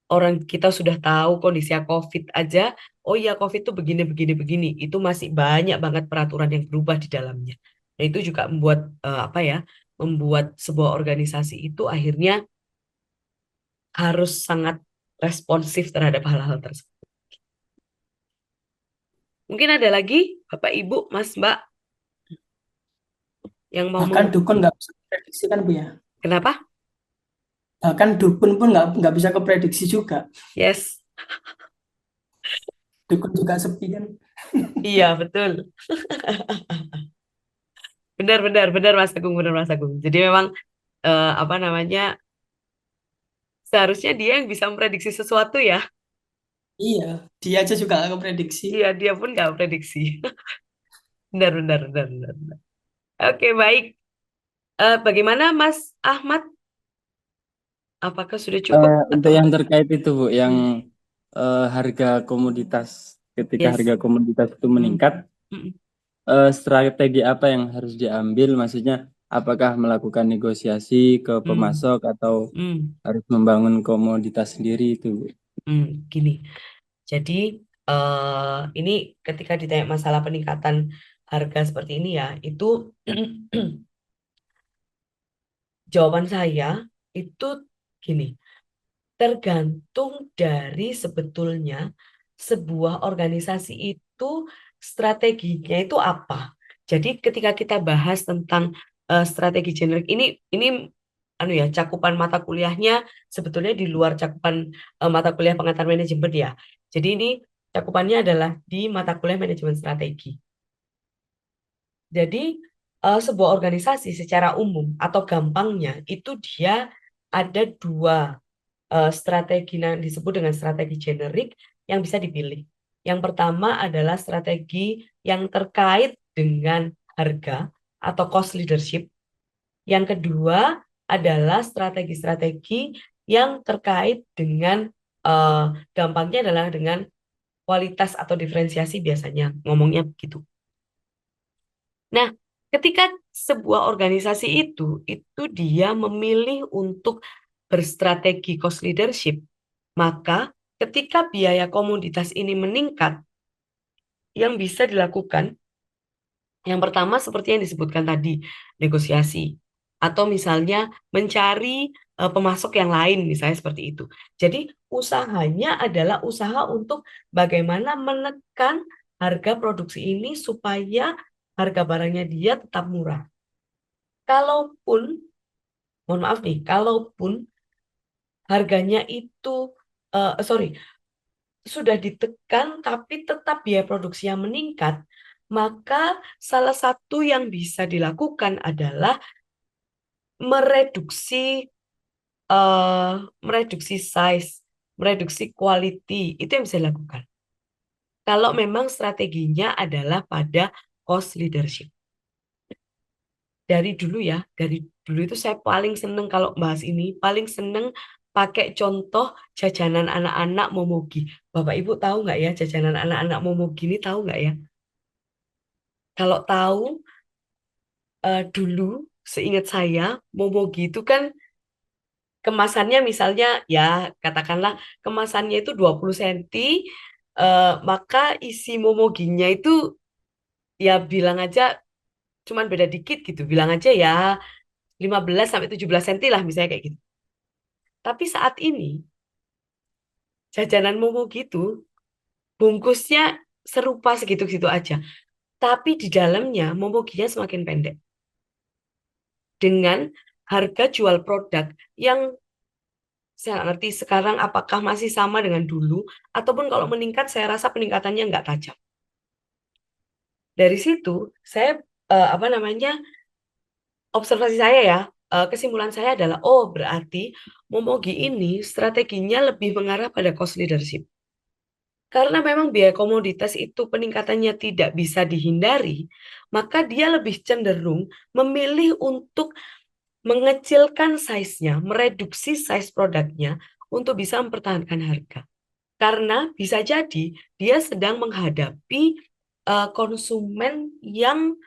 Orang kita sudah tahu kondisi COVID aja, oh iya COVID itu begini begini begini, itu masih banyak banget peraturan yang berubah di dalamnya. Nah itu juga membuat membuat sebuah organisasi itu akhirnya harus sangat responsif terhadap hal-hal tersebut. Mungkin ada lagi Bapak, Ibu, Mas, Mbak yang mau Bahkan dukun nggak bisa prediksi kan Bu ya. Kenapa? Bahkan dukun pun nggak bisa keprediksi juga. Yes. Dukun juga sepi kan. Iya, betul. Benar Mas Agung, benar Mas Agung. Jadi memang seharusnya dia yang bisa memprediksi sesuatu ya. Iya, dia aja juga nggak keprediksi. Iya, dia pun nggak prediksi. Benar. Oke, baik. Bagaimana Mas Ahmad? Apakah sudah cukup Untuk atau? yang terkait itu Bu, yang harga komoditas, ketika Yes. harga komoditas itu meningkat, strategi apa yang harus diambil? Maksudnya, apakah melakukan negosiasi ke pemasok atau harus membangun komoditas sendiri itu Bu? Gini. Jadi ini ketika ditanya masalah peningkatan harga seperti ini ya, itu jawaban saya itu gini, tergantung dari sebetulnya sebuah organisasi itu strateginya itu apa. Jadi ketika kita bahas tentang strategi generik ini anu ya, cakupan mata kuliahnya sebetulnya di luar cakupan mata kuliah pengantar manajemen ya. Jadi ini cakupannya adalah di mata kuliah manajemen strategi. Jadi sebuah organisasi secara umum atau gampangnya itu dia ada dua strategi yang disebut dengan strategi generik yang bisa dipilih. Yang pertama adalah strategi yang terkait dengan harga atau cost leadership. Yang kedua adalah strategi-strategi yang terkait dengan gampangnya adalah dengan kualitas atau diferensiasi, biasanya ngomongnya begitu. Nah, ketika sebuah organisasi itu dia memilih untuk berstrategi cost leadership, maka ketika biaya komoditas ini meningkat, yang bisa dilakukan, yang pertama seperti yang disebutkan tadi, negosiasi. Atau misalnya mencari pemasok yang lain, misalnya seperti itu. Jadi usahanya adalah usaha untuk bagaimana menekan harga produksi ini supaya harga barangnya dia tetap murah. Kalaupun, mohon maaf nih, kalaupun harganya itu, sudah ditekan tapi tetap biaya produksinya meningkat, maka salah satu yang bisa dilakukan adalah mereduksi size, mereduksi quality. Itu yang bisa dilakukan. Kalau memang strateginya adalah pada cost leadership. Dari dulu itu saya paling seneng kalau bahas ini, paling seneng pakai contoh jajanan anak-anak Momogi. Bapak Ibu tahu nggak ya jajanan anak-anak Momogi ini, tahu nggak ya? Kalau tahu, dulu seingat saya Momogi itu kan kemasannya misalnya ya katakanlah kemasannya itu 20 cm, maka isi Momoginya itu ya bilang aja cuman beda dikit gitu, bilang aja ya 15 sampai 17 cm lah misalnya kayak gitu. Tapi saat ini jajanan Momogi itu bungkusnya serupa segitu-gitu aja, tapi di dalamnya Momoginya semakin pendek dengan harga jual produk yang saya nggak ngerti sekarang apakah masih sama dengan dulu, ataupun kalau meningkat saya rasa peningkatannya nggak tajam. Dari situ saya observasi saya ya, kesimpulan saya adalah berarti Momogi ini strateginya lebih mengarah pada cost leadership. Karena memang biaya komoditas itu peningkatannya tidak bisa dihindari, maka dia lebih cenderung memilih untuk mengecilkan size-nya, mereduksi size produknya untuk bisa mempertahankan harga. Karena bisa jadi dia sedang menghadapi konsumen yang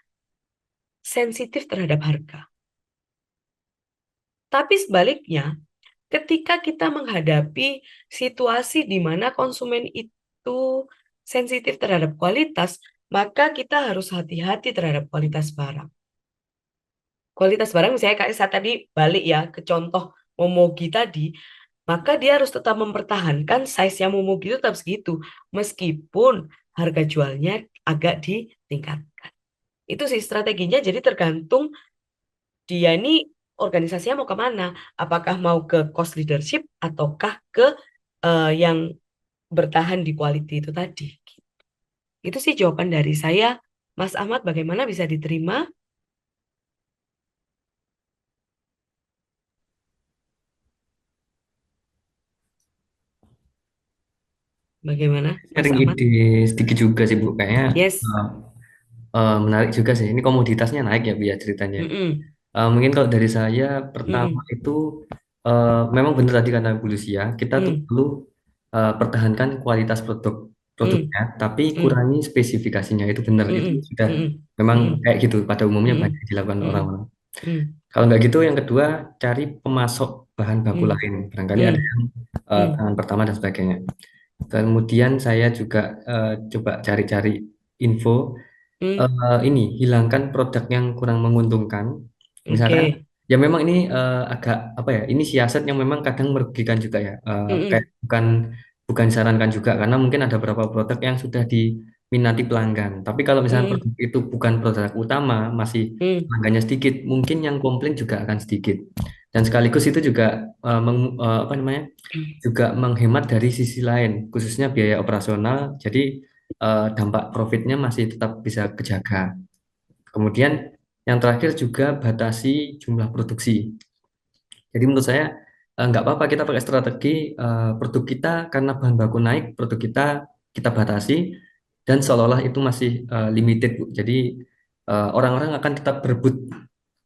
sensitif terhadap harga. Tapi sebaliknya, ketika kita menghadapi situasi di mana konsumen itu sensitif terhadap kualitas, maka kita harus hati-hati terhadap kualitas barang. Kualitas barang misalnya kayak saya tadi balik ya ke contoh Momogi tadi, maka dia harus tetap mempertahankan size-nya Momogi itu tetap segitu, meskipun harga jualnya agak ditingkatkan. Itu sih strateginya, jadi tergantung dia ini organisasinya mau kemana, apakah mau ke cost leadership ataukah ke yang bertahan di quality itu tadi. Itu sih jawaban dari saya. Mas Ahmad, bagaimana, bisa diterima? Bagaimana, Mas Sharing Ahmad? ide sedikit juga sih Bu, kayaknya Yes. menarik juga sih. Ini komoditasnya naik ya Bu ya ceritanya. Mm-mm. Mungkin kalau dari saya pertama Mm-mm. itu memang benar tadi kata Bu Lucia, kita tuh Mm. perlu pertahankan kualitas Mm. produknya, tapi Mm. kurangi spesifikasinya, itu benar, itu Mm-mm. sudah Mm-mm. memang Mm-mm. kayak gitu pada umumnya Mm-mm. banyak dilakukan Mm-mm. orang-orang. Mm. Kalau nggak gitu, yang kedua cari pemasok bahan baku Mm. lain, barangkali ada Mm. yang Mm. tangan pertama dan sebagainya. Kemudian saya juga coba cari-cari info, Mm. ini hilangkan produk yang kurang menguntungkan. Misalkan Oke. ya memang ini agak apa ya? Ini siasat yang memang kadang merugikan juga ya. Kayak Mm-mm. bukan bukan disarankan juga karena mungkin ada beberapa produk yang sudah minati pelanggan. Tapi kalau misalnya Hmm, produk itu bukan produk utama, masih hmm, pelanggannya sedikit, mungkin yang komplain juga akan sedikit. Dan sekaligus itu juga apa namanya, juga menghemat dari sisi lain, khususnya biaya operasional. Jadi dampak profitnya masih tetap bisa kejaga. Kemudian yang terakhir juga batasi jumlah produksi. Jadi menurut saya nggak apa-apa kita pakai strategi produk kita karena bahan baku naik, produk kita batasi dan seolah-olah itu masih limited, Bu. Jadi orang-orang akan tetap berebut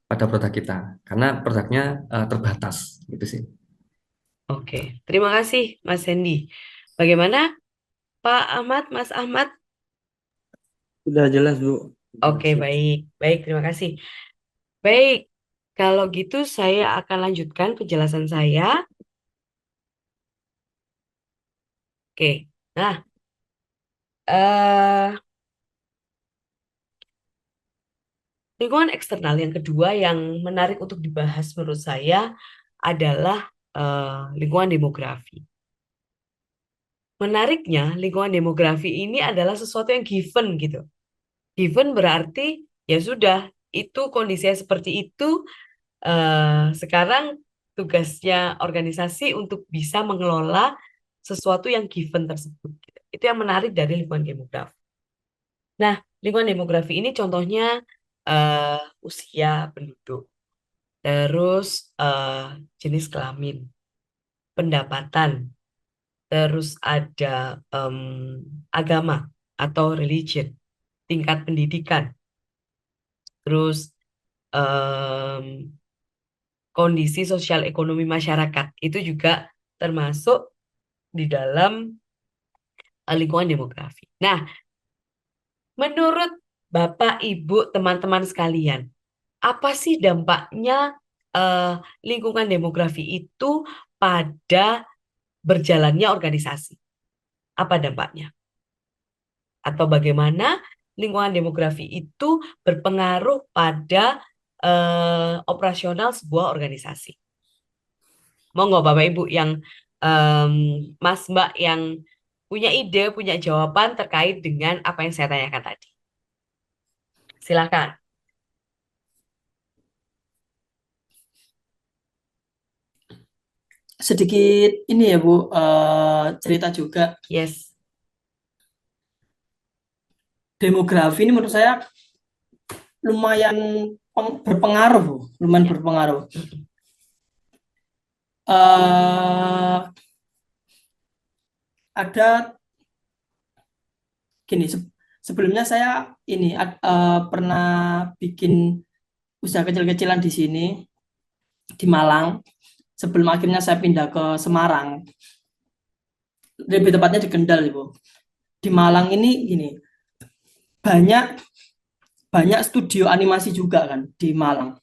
pada produk kita karena produknya terbatas gitu sih. oke. Terima kasih, Mas Hendy. Bagaimana, Pak Ahmad, Mas Ahmad? Sudah jelas, Bu. Terima Oke, kasih. baik. Baik, terima kasih. Baik, kalau gitu saya akan lanjutkan penjelasan saya. Oke. Nah, eh lingkungan eksternal yang kedua yang menarik untuk dibahas menurut saya adalah lingkungan demografi. Menariknya, lingkungan demografi ini adalah sesuatu yang given gitu. Given berarti ya sudah, itu kondisinya seperti itu. Sekarang tugasnya organisasi untuk bisa mengelola sesuatu yang given tersebut, gitu. Itu yang menarik dari lingkungan demografi. Nah, lingkungan demografi ini contohnya usia penduduk, terus jenis kelamin, pendapatan, terus ada agama atau religion, tingkat pendidikan, terus em, kondisi sosial ekonomi masyarakat. Itu juga termasuk di dalam lingkungan demografi. Nah, menurut Bapak, Ibu, teman-teman sekalian, apa sih dampaknya lingkungan demografi itu pada berjalannya organisasi? Apa dampaknya? Atau bagaimana lingkungan demografi itu berpengaruh pada operasional sebuah organisasi? Monggo Bapak Ibu yang em, Mas Mbak yang punya ide, punya jawaban terkait dengan apa yang saya tanyakan tadi. Silakan. Sedikit ini ya Bu, cerita juga. Yes. Demografi ini menurut saya lumayan berpengaruh, Bu. Lumayan Ya. berpengaruh. Mm-mm. Ada gini, sebelumnya saya ini pernah bikin usaha kecil-kecilan di sini, di Malang, sebelum akhirnya saya pindah ke Semarang, lebih tepatnya di Kendal, Ibu. Di Malang ini gini, banyak banyak studio animasi juga kan di Malang.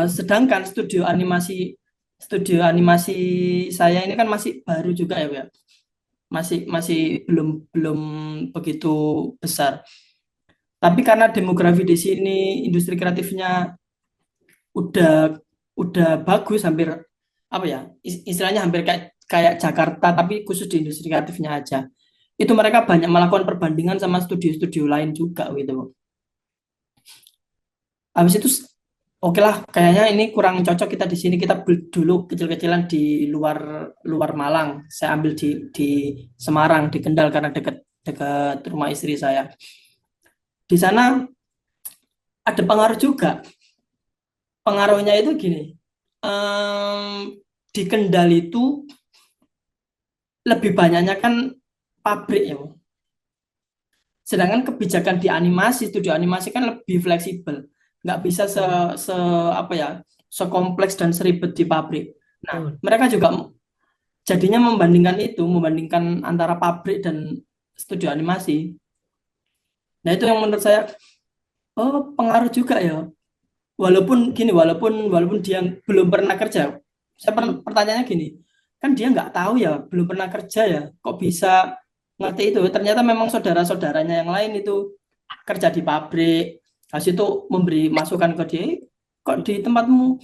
Sedangkan studio animasi saya ini kan masih baru juga ya, Bu, ya. Masih masih belum belum begitu besar. Tapi karena demografi di sini industri kreatifnya udah udah bagus, hampir apa ya, istilahnya hampir kayak kayak Jakarta tapi khusus di industri kreatifnya aja. Itu mereka banyak melakukan perbandingan sama studio-studio lain juga gitu. Habis itu oke lah, kayaknya ini kurang cocok kita di sini, kita build dulu kecil-kecilan di luar luar Malang. Saya ambil di Semarang, di Kendal karena dekat dekat rumah istri saya. Di sana ada pengaruh juga. Pengaruhnya itu gini, di Kendal itu lebih banyaknya kan pabrik ya, Bu. Sedangkan kebijakan di animasi, studio animasi kan lebih fleksibel, nggak bisa se apa ya, sekompleks dan seribet di pabrik. Nah, Betul. mereka juga jadinya membandingkan antara pabrik dan studio animasi. Nah, itu yang menurut saya, oh pengaruh juga ya. Walaupun gini, walaupun dia belum pernah kerja, saya pertanyaannya gini, kan dia nggak tahu ya, belum pernah kerja ya, kok bisa ngerti itu? Ternyata memang saudara-saudaranya yang lain itu kerja di pabrik, habis itu memberi masukan ke dia, kok di tempatmu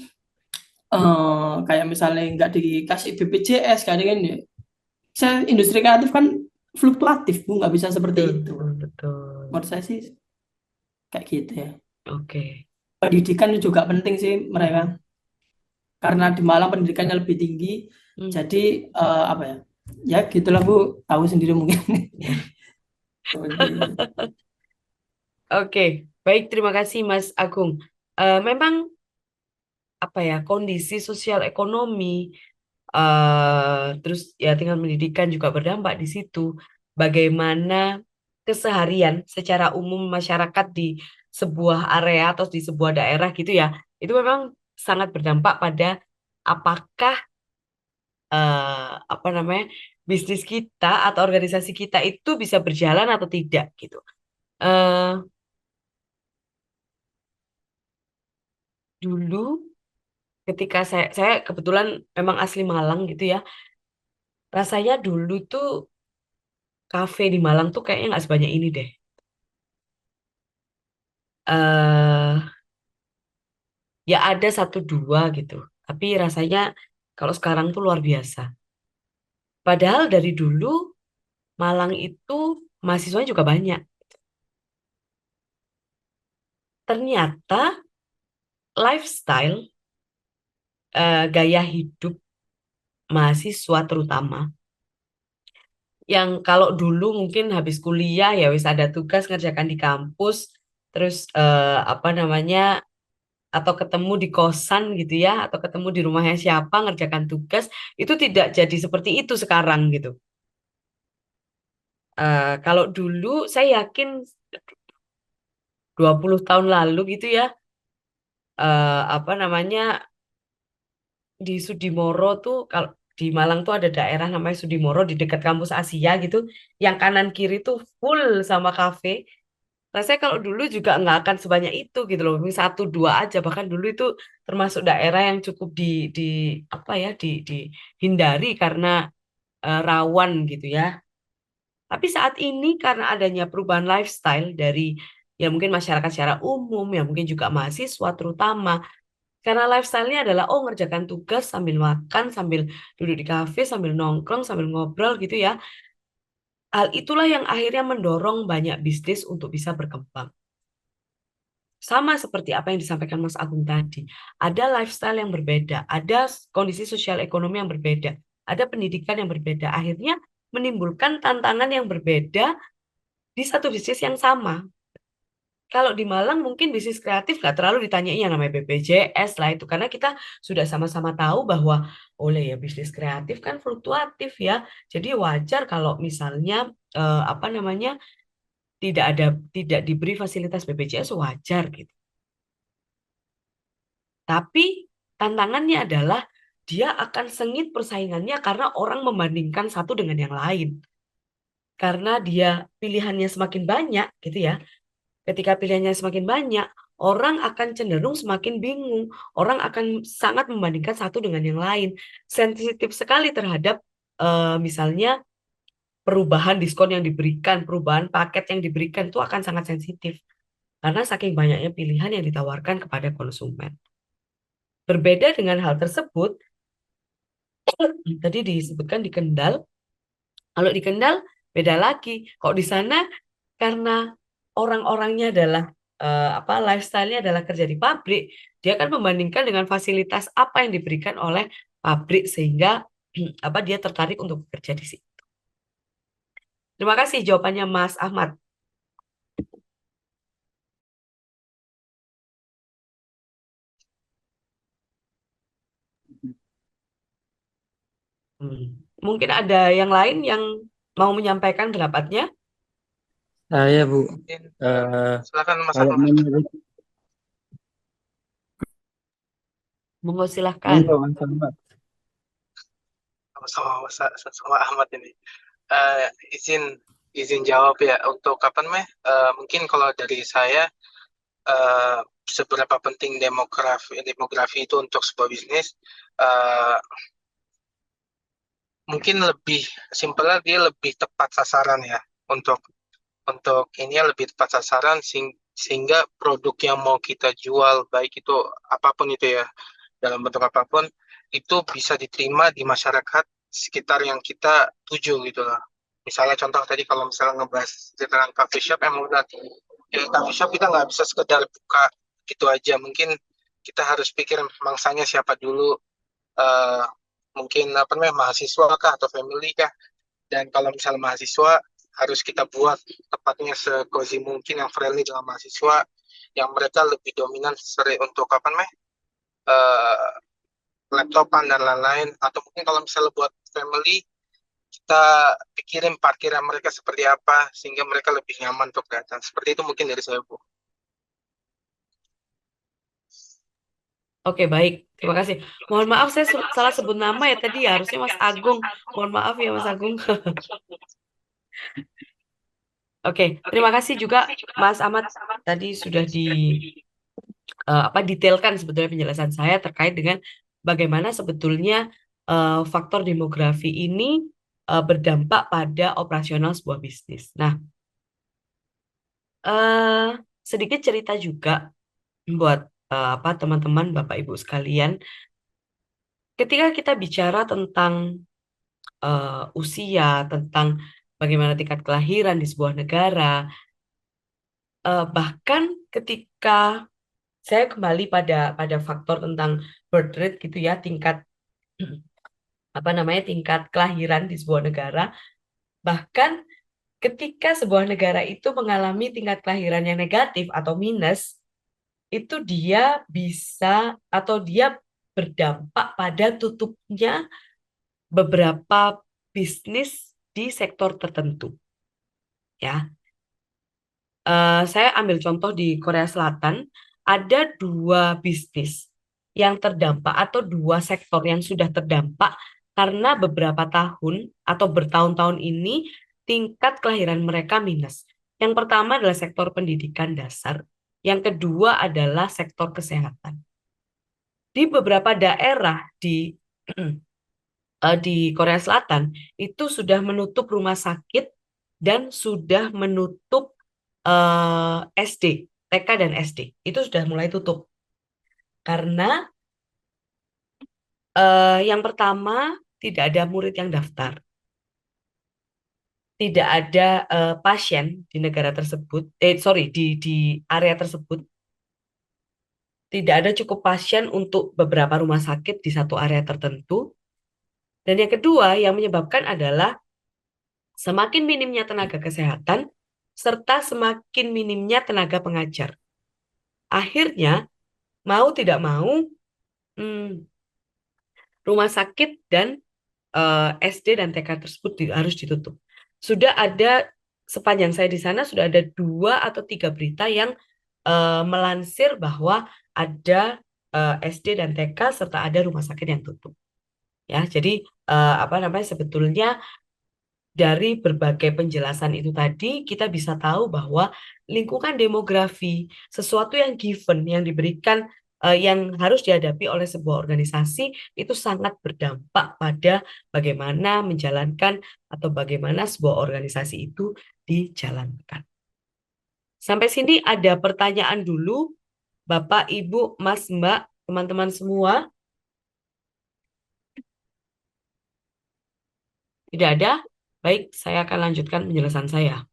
kayak misalnya nggak dikasih BPJS kayak gini. Saya industri kreatif kan fluktuatif, Bu, nggak bisa seperti itu. betul. Menurut saya sih kayak gitu ya. Oke. Pendidikan juga penting sih mereka, karena di Malang pendidikannya lebih tinggi, Hmm, jadi apa ya, ya gitulah Bu, tahu sendiri mungkin. ya. Seperti itu. Oke, baik, terima kasih Mas Agung. Memang apa ya, kondisi sosial ekonomi, terus ya tingkat pendidikan juga berdampak di situ. Bagaimana keseharian secara umum masyarakat di sebuah area atau di sebuah daerah gitu ya, itu memang sangat berdampak pada apakah apa namanya, bisnis kita atau organisasi kita itu bisa berjalan atau tidak gitu. Eh Dulu ketika saya kebetulan memang asli Malang gitu ya, rasanya dulu tuh kafe di Malang tuh kayaknya nggak sebanyak ini deh. eh Ya ada satu dua gitu, tapi rasanya kalau sekarang tuh luar biasa. Padahal dari dulu Malang itu mahasiswanya juga banyak. Ternyata lifestyle, gaya hidup mahasiswa terutama, yang kalau dulu mungkin habis kuliah ya wis ada tugas ngerjakan di kampus, terus apa namanya, atau ketemu di kosan gitu ya, atau ketemu di rumahnya siapa ngerjakan tugas, itu tidak jadi seperti itu sekarang gitu. Kalau dulu saya yakin 20 tahun lalu gitu ya, apa namanya, di Sudimoro tuh, kalau di Malang tuh ada daerah namanya Sudimoro di dekat kampus Asia gitu, yang kanan kiri tuh full sama kafe. Rasanya kalau dulu juga nggak akan sebanyak itu gitu loh, mungkin satu dua aja, bahkan dulu itu termasuk daerah yang cukup di apa ya, dihindari karena rawan gitu ya. Tapi saat ini karena adanya perubahan lifestyle dari ya mungkin masyarakat secara umum, ya mungkin juga mahasiswa terutama, karena lifestyle-nya adalah oh ngerjakan tugas sambil makan, sambil duduk di kafe, sambil nongkrong, sambil ngobrol gitu ya. Hal itulah yang akhirnya mendorong banyak bisnis untuk bisa berkembang. Sama seperti apa yang disampaikan Mas Agung tadi. Ada lifestyle yang berbeda, ada kondisi sosial ekonomi yang berbeda, ada pendidikan yang berbeda. Akhirnya menimbulkan tantangan yang berbeda di satu bisnis yang sama. Kalau di Malang mungkin bisnis kreatif nggak terlalu ditanyain yang namanya BPJS lah itu, karena kita sudah sama-sama tahu bahwa oleh ya bisnis kreatif kan fluktuatif ya. Jadi wajar kalau misalnya apa namanya, tidak ada, tidak diberi fasilitas BPJS, wajar gitu. Tapi tantangannya adalah dia akan sengit persaingannya karena orang membandingkan satu dengan yang lain. Karena dia pilihannya semakin banyak gitu ya. Ketika pilihannya semakin banyak, orang akan cenderung semakin bingung. Orang akan sangat membandingkan satu dengan yang lain. Sensitif sekali terhadap misalnya perubahan diskon yang diberikan, perubahan paket yang diberikan itu akan sangat sensitif. Karena saking banyaknya pilihan yang ditawarkan kepada konsumen. Berbeda dengan hal tersebut, tadi disebutkan di Kendal. Kalau di Kendal beda lagi. Kok di sana karena orang-orangnya adalah apa, lifestyle-nya adalah kerja di pabrik, dia kan membandingkan dengan fasilitas apa yang diberikan oleh pabrik sehingga apa, dia tertarik untuk bekerja di situ. Terima kasih jawabannya Mas Ahmad. Mungkin ada yang lain yang mau menyampaikan pendapatnya? Ya Bu, Mungkin Eh, silakan Mas kalau Agung. menurut Monggo silahkan. monggo Mas Ahmad. Sama Ahmad ini. Eh, izin izin jawab ya untuk apa namanya? Mungkin kalau dari saya eh, seberapa penting demografi itu untuk sebuah bisnis? eh, Mungkin lebih simpelnya dia lebih tepat sasaran ya untuk ini ya lebih tepat sasaran sehingga produk yang mau kita jual baik itu apapun itu ya dalam bentuk apapun itu bisa diterima di masyarakat sekitar yang kita tuju gitu loh. Misalnya contoh tadi kalau misalnya ngebahas tentang coffee shop, emang benar di coffee shop kita nggak bisa sekedar buka gitu aja. Mungkin kita harus pikir mangsanya siapa dulu, eh, mungkin apa namanya mahasiswa kah atau family kah. Dan kalau misalnya mahasiswa harus kita buat tempatnya se-cozy mungkin, yang friendly dengan mahasiswa, yang mereka lebih dominan sering untuk apa namanya eh, laptopan dan lain-lain. Atau mungkin kalau misalnya buat family, kita pikirin parkiran mereka seperti apa sehingga mereka lebih nyaman untuk datang. Seperti itu mungkin dari saya, Bu. Oke, baik. Terima kasih. Mohon maaf, saya salah sebut nama ya tadi ya. Harusnya Mas Agung. Mohon maaf ya, Mas Agung. Oke, terima kasih juga Mas Ahmad. Tadi sudah detailkan sebetulnya penjelasan saya terkait dengan bagaimana sebetulnya faktor demografi ini berdampak pada operasional sebuah bisnis. Nah, eh, sedikit cerita juga buat apa teman-teman, Bapak Ibu sekalian. Ketika kita bicara tentang usia, tentang bagaimana tingkat kelahiran di sebuah negara, bahkan ketika saya kembali pada faktor tentang birth rate gitu ya, tingkat apa namanya tingkat kelahiran di sebuah negara, bahkan ketika sebuah negara itu mengalami tingkat kelahiran yang negatif atau minus, itu dia bisa atau dia berdampak pada tutupnya beberapa bisnis di sektor tertentu. Ya, saya ambil contoh di Korea Selatan, ada dua bisnis yang terdampak atau dua sektor yang sudah terdampak karena beberapa tahun atau bertahun-tahun ini tingkat kelahiran mereka minus. Yang pertama adalah sektor pendidikan dasar, yang kedua adalah sektor kesehatan. Di beberapa daerah di Korea Selatan itu sudah menutup rumah sakit dan sudah menutup SD, TK dan SD. Itu sudah mulai tutup. Karena yang pertama tidak ada murid yang daftar. Tidak ada pasien di negara tersebut, di area tersebut. Tidak ada cukup pasien untuk beberapa rumah sakit di satu area tertentu. Dan yang kedua yang menyebabkan adalah semakin minimnya tenaga kesehatan serta semakin minimnya tenaga pengajar. Akhirnya, mau tidak mau, rumah sakit dan SD dan TK tersebut harus ditutup. Sudah ada, sepanjang saya di sana, sudah ada 2 atau 3 berita yang melansir bahwa ada SD dan TK serta ada rumah sakit yang tutup. Ya, jadi apa namanya sebetulnya dari berbagai penjelasan itu tadi kita bisa tahu bahwa lingkungan demografi sesuatu yang given yang diberikan yang harus dihadapi oleh sebuah organisasi itu sangat berdampak pada bagaimana menjalankan atau bagaimana sebuah organisasi itu dijalankan. Sampai sini ada pertanyaan dulu, Bapak, Ibu, Mas, Mbak, teman-teman semua? Tidak ada? Baik, saya akan lanjutkan penjelasan saya.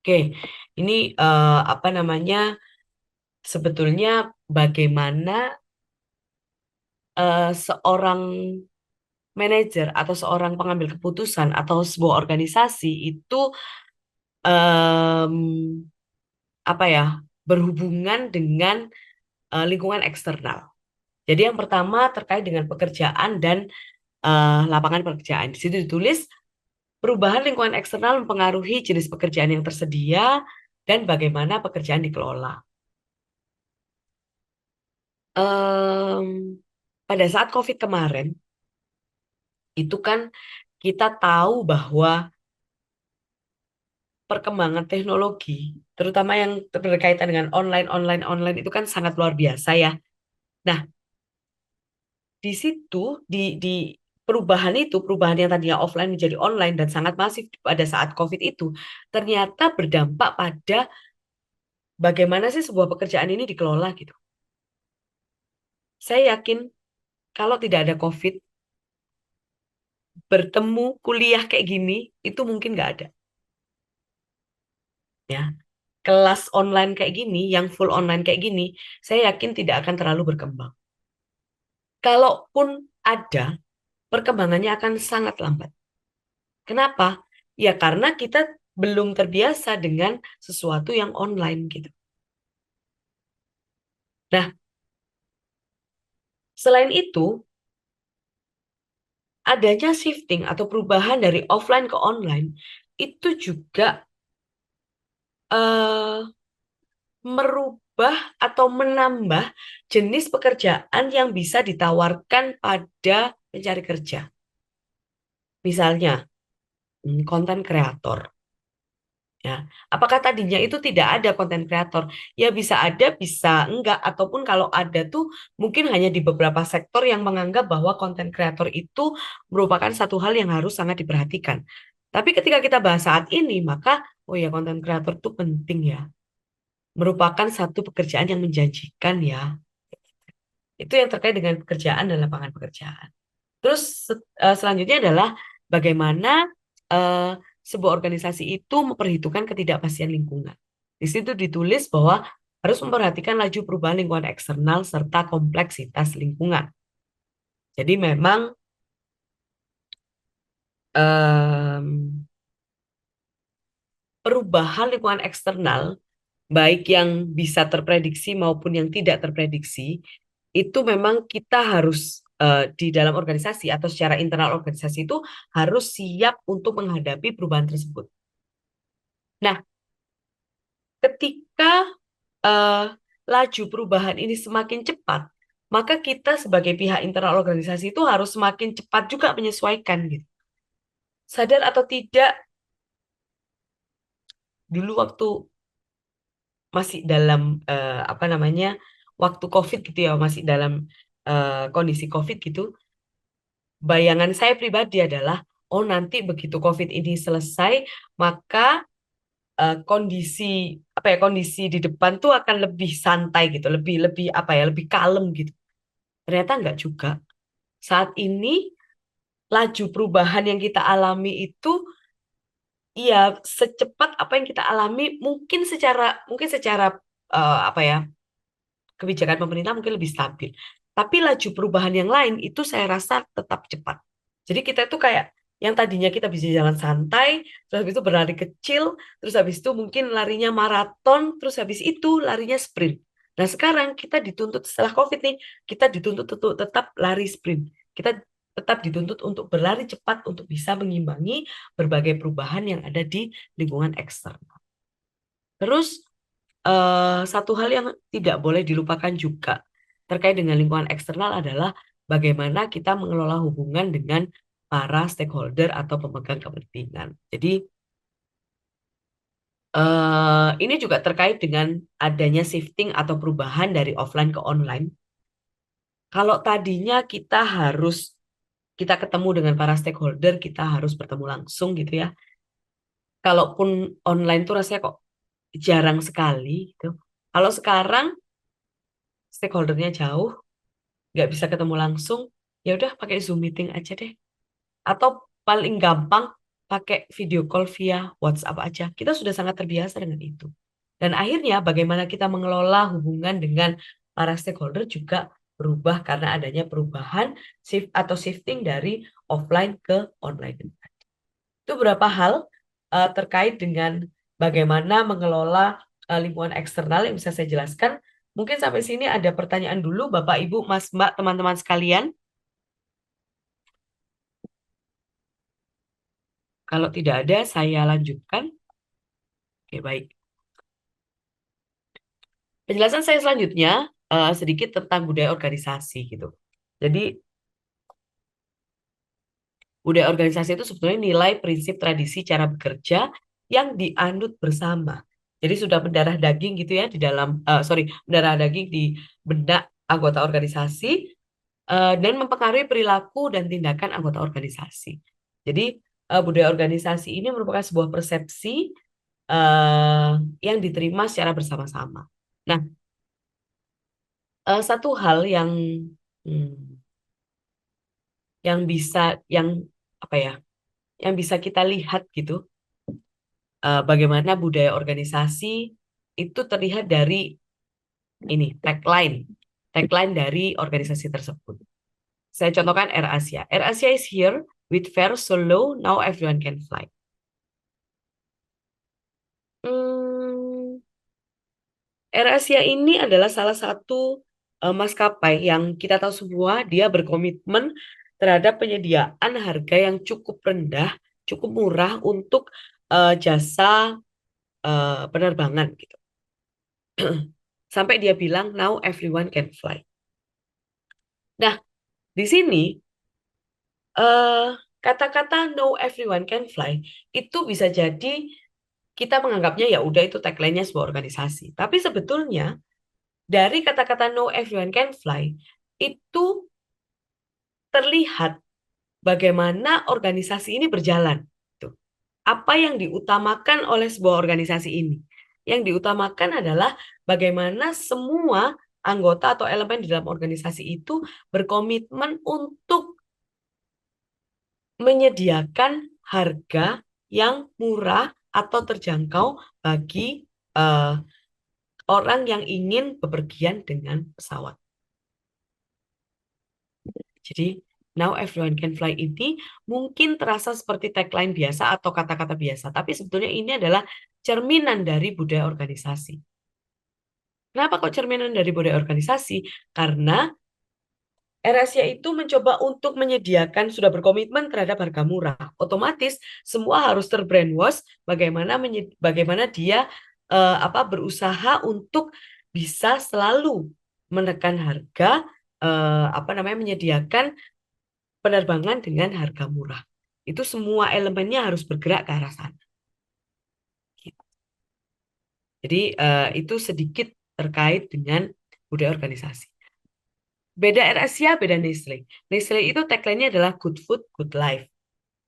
Oke, ini apa namanya? Sebetulnya bagaimana seorang manajer atau seorang pengambil keputusan atau sebuah organisasi itu em, apa ya berhubungan dengan lingkungan eksternal. Jadi yang pertama terkait dengan pekerjaan dan lapangan pekerjaan. Di situ ditulis perubahan lingkungan eksternal mempengaruhi jenis pekerjaan yang tersedia dan bagaimana pekerjaan dikelola. Em, Pada saat COVID kemarin, itu kan kita tahu bahwa perkembangan teknologi, terutama yang berkaitan dengan online itu kan sangat luar biasa ya. Nah, di situ di perubahan yang tadinya offline menjadi online dan sangat masif pada saat COVID itu ternyata berdampak pada bagaimana sih sebuah pekerjaan ini dikelola gitu. Saya yakin kalau tidak ada COVID, bertemu kuliah kayak gini itu mungkin nggak ada ya. Kelas online kayak gini, yang full online kayak gini, saya yakin tidak akan terlalu berkembang. Kalaupun ada, perkembangannya akan sangat lambat. Kenapa? Ya karena kita belum terbiasa dengan sesuatu yang online gitu. Nah, selain itu, adanya shifting atau perubahan dari offline ke online itu juga eh, merubah atau menambah jenis pekerjaan yang bisa ditawarkan pada pencari kerja. Misalnya, konten kreator. Ya, apakah tadinya itu tidak ada konten kreator? Ya bisa ada, bisa enggak. Ataupun kalau ada tuh mungkin hanya di beberapa sektor yang menganggap bahwa konten kreator itu merupakan satu hal yang harus sangat diperhatikan. Tapi ketika kita bahas saat ini, maka oh ya konten kreator itu penting ya. Merupakan satu pekerjaan yang menjanjikan ya. Itu yang terkait dengan pekerjaan dan lapangan pekerjaan. Terus selanjutnya adalah bagaimana eh, sebuah organisasi itu memperhitungkan ketidakpastian lingkungan. Di situ ditulis bahwa harus memperhatikan laju perubahan lingkungan eksternal serta kompleksitas lingkungan. Jadi memang em, perubahan lingkungan eksternal, baik yang bisa terprediksi maupun yang tidak terprediksi, itu memang kita harus di dalam organisasi atau secara internal organisasi itu harus siap untuk menghadapi perubahan tersebut. Nah, ketika eh, laju perubahan ini semakin cepat, maka kita sebagai pihak internal organisasi itu harus semakin cepat juga menyesuaikan gitu. Sadar atau tidak, dulu waktu masih dalam apa namanya waktu COVID gitu ya, masih dalam kondisi COVID gitu, bayangan saya pribadi adalah, oh nanti begitu COVID ini selesai, maka kondisi di depan tuh akan lebih santai gitu, lebih lebih apa ya, lebih kalem gitu. Ternyata enggak juga. Saat ini laju perubahan yang kita alami itu ya secepat apa yang kita alami mungkin secara apa ya, kebijakan pemerintah mungkin lebih stabil. Tapi laju perubahan yang lain itu saya rasa tetap cepat. Jadi kita itu kayak yang tadinya kita bisa jalan santai, terus habis itu berlari kecil, terus habis itu mungkin larinya maraton, terus habis itu larinya sprint. Nah sekarang kita dituntut setelah COVID nih, kita dituntut untuk tetap lari sprint. Kita tetap dituntut untuk berlari cepat untuk bisa mengimbangi berbagai perubahan yang ada di lingkungan eksternal. Terus satu hal yang tidak boleh dilupakan juga terkait dengan lingkungan eksternal adalah bagaimana kita mengelola hubungan dengan para stakeholder atau pemegang kepentingan. Jadi ini juga terkait dengan adanya shifting atau perubahan dari offline ke online. Kalau tadinya kita ketemu dengan para stakeholder, kita harus bertemu langsung gitu ya. Kalaupun online tuh rasanya kok jarang sekali gitu. Kalau sekarang stakeholdernya jauh, nggak bisa ketemu langsung, ya udah pakai Zoom meeting aja deh. Atau paling gampang pakai video call via WhatsApp aja. Kita sudah sangat terbiasa dengan itu. Dan akhirnya bagaimana kita mengelola hubungan dengan para stakeholder juga berubah karena adanya perubahan shifting dari offline ke online. Itu beberapa hal terkait dengan bagaimana mengelola lingkungan eksternal yang bisa saya jelaskan. Mungkin sampai sini ada pertanyaan dulu, Bapak, Ibu, Mas, Mbak, teman-teman sekalian. Kalau tidak ada, saya lanjutkan. Oke, baik. Penjelasan saya selanjutnya sedikit tentang budaya organisasi gitu. Jadi, budaya organisasi itu sebetulnya nilai, prinsip, tradisi, cara bekerja yang dianut bersama. Jadi sudah mendarah daging gitu ya di dalam, mendarah daging di benak anggota organisasi dan mempengaruhi perilaku dan tindakan anggota organisasi. Jadi budaya organisasi ini merupakan sebuah persepsi yang diterima secara bersama-sama. Nah, satu hal yang hmm, yang bisa yang apa ya, yang bisa kita lihat gitu, bagaimana budaya organisasi itu terlihat dari ini tagline dari organisasi tersebut. Saya contohkan AirAsia. AirAsia is here with fares so low, now everyone can fly. AirAsia ini adalah salah satu maskapai yang kita tahu semua dia berkomitmen terhadap penyediaan harga yang cukup rendah, cukup murah untuk jasa penerbangan gitu. Sampai dia bilang now everyone can fly. Nah, di sini kata-kata no everyone can fly itu bisa jadi kita menganggapnya ya udah itu tagline-nya sebuah organisasi. Tapi sebetulnya dari kata-kata no everyone can fly itu terlihat bagaimana organisasi ini berjalan. Tuh. Apa yang diutamakan oleh sebuah organisasi ini? Yang diutamakan adalah bagaimana semua anggota atau elemen di dalam organisasi itu berkomitmen untuk menyediakan harga yang murah atau terjangkau bagi orang yang ingin bepergian dengan pesawat. Jadi, now everyone can fly ini mungkin terasa seperti tagline biasa atau kata-kata biasa, tapi sebetulnya ini adalah cerminan dari budaya organisasi. Kenapa kok cerminan dari budaya organisasi? Karena AirAsia itu mencoba untuk menyediakan, sudah berkomitmen terhadap harga murah. Otomatis semua harus terbrainwash bagaimana dia berusaha untuk bisa selalu menekan harga, menyediakan penerbangan dengan harga murah. Itu semua elemennya harus bergerak ke arah sana. Jadi itu sedikit terkait dengan budaya organisasi. Beda AirAsia, beda Nestle. Nestle itu tagline-nya adalah good food, good life.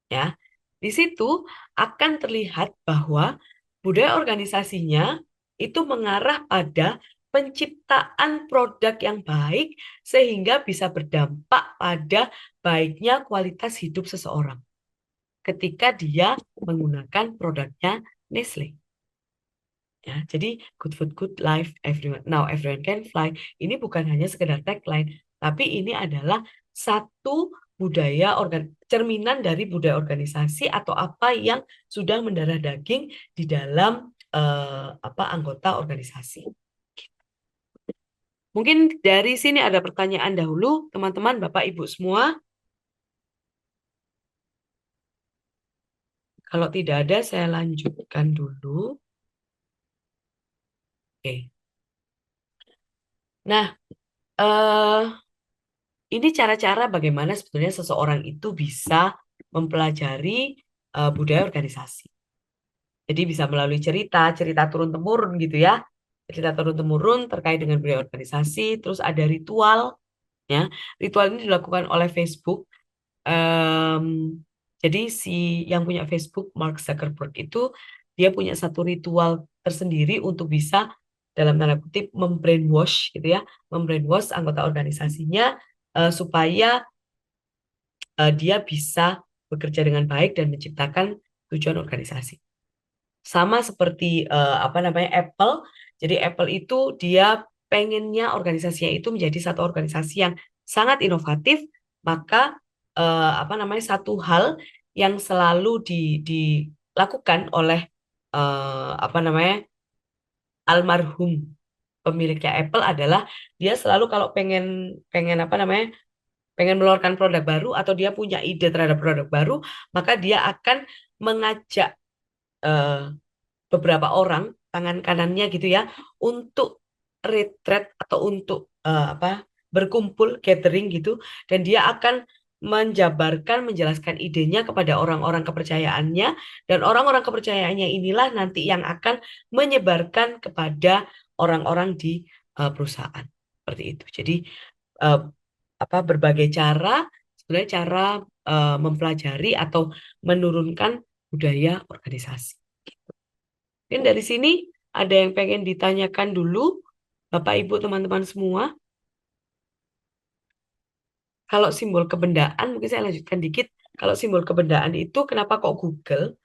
Ya, di situ akan terlihat bahwa budaya organisasinya itu mengarah pada penciptaan produk yang baik sehingga bisa berdampak pada baiknya kualitas hidup seseorang ketika dia menggunakan produknya Nestle. Ya, jadi good food, good life, now everyone can fly. Ini bukan hanya sekedar tagline, tapi ini adalah satu budaya cerminan dari budaya organisasi atau apa yang sudah mendarah daging di dalam anggota organisasi. Mungkin dari sini ada pertanyaan dahulu, teman-teman, Bapak, Ibu semua. Kalau tidak ada, saya lanjutkan dulu. Oke. Nah, ini cara-cara bagaimana sebetulnya seseorang itu bisa mempelajari budaya organisasi. Jadi bisa melalui cerita turun-temurun gitu ya. Cerita turun-temurun terkait dengan budaya organisasi, terus ada ritual. Ya, ritual ini dilakukan oleh Facebook. Jadi si yang punya Facebook, Mark Zuckerberg itu, dia punya satu ritual tersendiri untuk bisa dalam tanda kutip membrainwash gitu ya, membrainwash anggota organisasinya supaya dia bisa bekerja dengan baik dan menciptakan tujuan organisasi. Sama seperti Apple. Jadi Apple itu dia pengennya organisasinya itu menjadi satu organisasi yang sangat inovatif, maka satu hal yang selalu dilakukan oleh almarhum pemiliknya Apple adalah dia selalu kalau pengen pengen mengeluarkan produk baru atau dia punya ide terhadap produk baru, maka dia akan mengajak beberapa orang tangan kanannya gitu ya untuk retreat atau untuk berkumpul gathering gitu, dan dia akan menjelaskan idenya kepada orang-orang kepercayaannya, dan orang-orang kepercayaannya inilah nanti yang akan menyebarkan kepada orang-orang di perusahaan seperti itu. Jadi berbagai cara sebenarnya cara mempelajari atau menurunkan budaya organisasi. Mungkin dari sini ada yang pengen ditanyakan dulu, Bapak, Ibu, teman-teman semua. Kalau simbol kebendaan, mungkin saya lanjutkan dikit. kalau simbol kebendaan itu kenapa kok Google?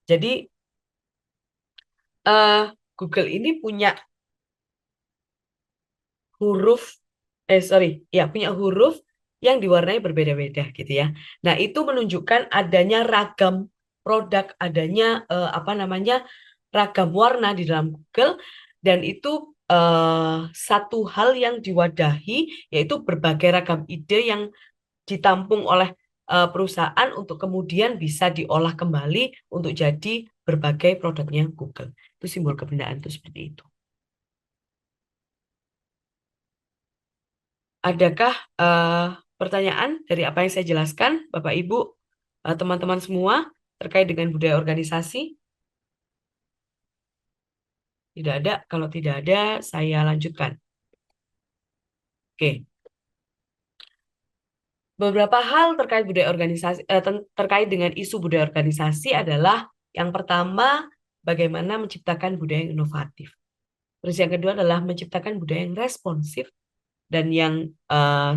Jadi Google ini punya punya huruf yang diwarnai berbeda-beda gitu ya. Nah, itu menunjukkan adanya ragam produk, adanya ragam warna di dalam Google, dan itu satu hal yang diwadahi, yaitu berbagai ragam ide yang ditampung oleh perusahaan untuk kemudian bisa diolah kembali untuk jadi berbagai produknya Google. Itu simbol kebendaan itu seperti itu. Adakah pertanyaan dari apa yang saya jelaskan, Bapak Ibu, teman-teman semua, terkait dengan budaya organisasi? Tidak ada. Kalau tidak ada, saya lanjutkan. Oke. Beberapa hal terkait budaya organisasi, terkait dengan isu budaya organisasi adalah yang pertama, bagaimana menciptakan budaya yang inovatif. Terus yang kedua adalah menciptakan budaya yang responsif. Dan yang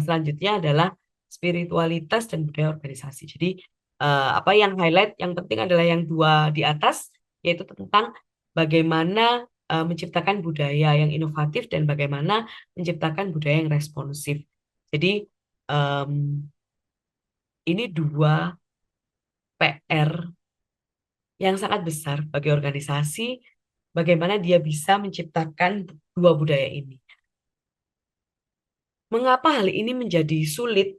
selanjutnya adalah spiritualitas dan budaya organisasi. Jadi apa yang highlight, yang penting adalah yang dua di atas, yaitu tentang bagaimana menciptakan budaya yang inovatif dan bagaimana menciptakan budaya yang responsif. Jadi ini dua PR yang sangat besar bagi organisasi, bagaimana dia bisa menciptakan dua budaya ini. Mengapa hal ini menjadi sulit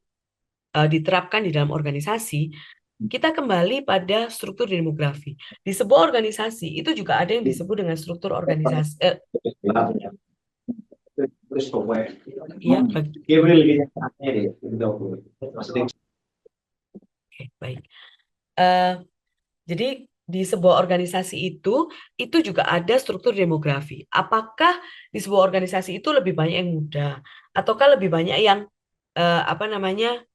diterapkan di dalam organisasi? Kita kembali pada struktur demografi. Di sebuah organisasi itu juga ada yang disebut dengan struktur organisasi. Ya, Oke, baik. Jadi di sebuah organisasi itu juga ada struktur demografi. Apakah di sebuah organisasi itu lebih banyak yang muda, ataukah lebih banyak yang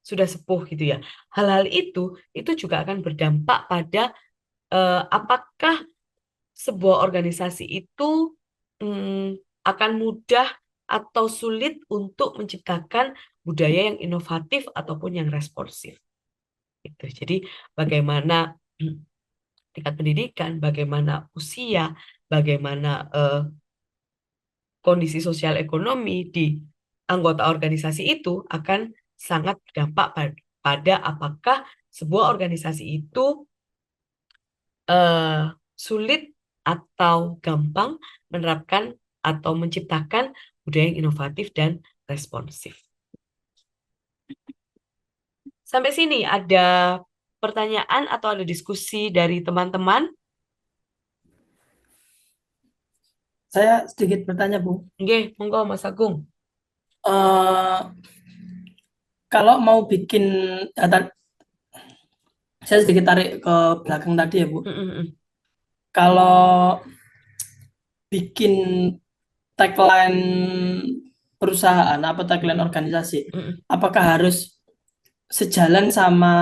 sudah sepuh gitu ya? Hal-hal itu juga akan berdampak pada apakah sebuah organisasi itu akan mudah atau sulit untuk menciptakan budaya yang inovatif ataupun yang responsif. Gitu. Jadi bagaimana tingkat pendidikan, bagaimana usia, bagaimana kondisi sosial ekonomi di anggota organisasi itu akan sangat berdampak pada apakah sebuah organisasi itu sulit atau gampang menerapkan atau menciptakan budaya yang inovatif dan responsif. Sampai sini ada pertanyaan atau ada diskusi dari teman-teman? Saya sedikit bertanya, Bu. Oke, monggo Mas Agung. Kalau mau bikin saya sedikit tarik ke belakang tadi ya, Bu. Kalau bikin tagline perusahaan apa tagline organisasi, apakah harus sejalan sama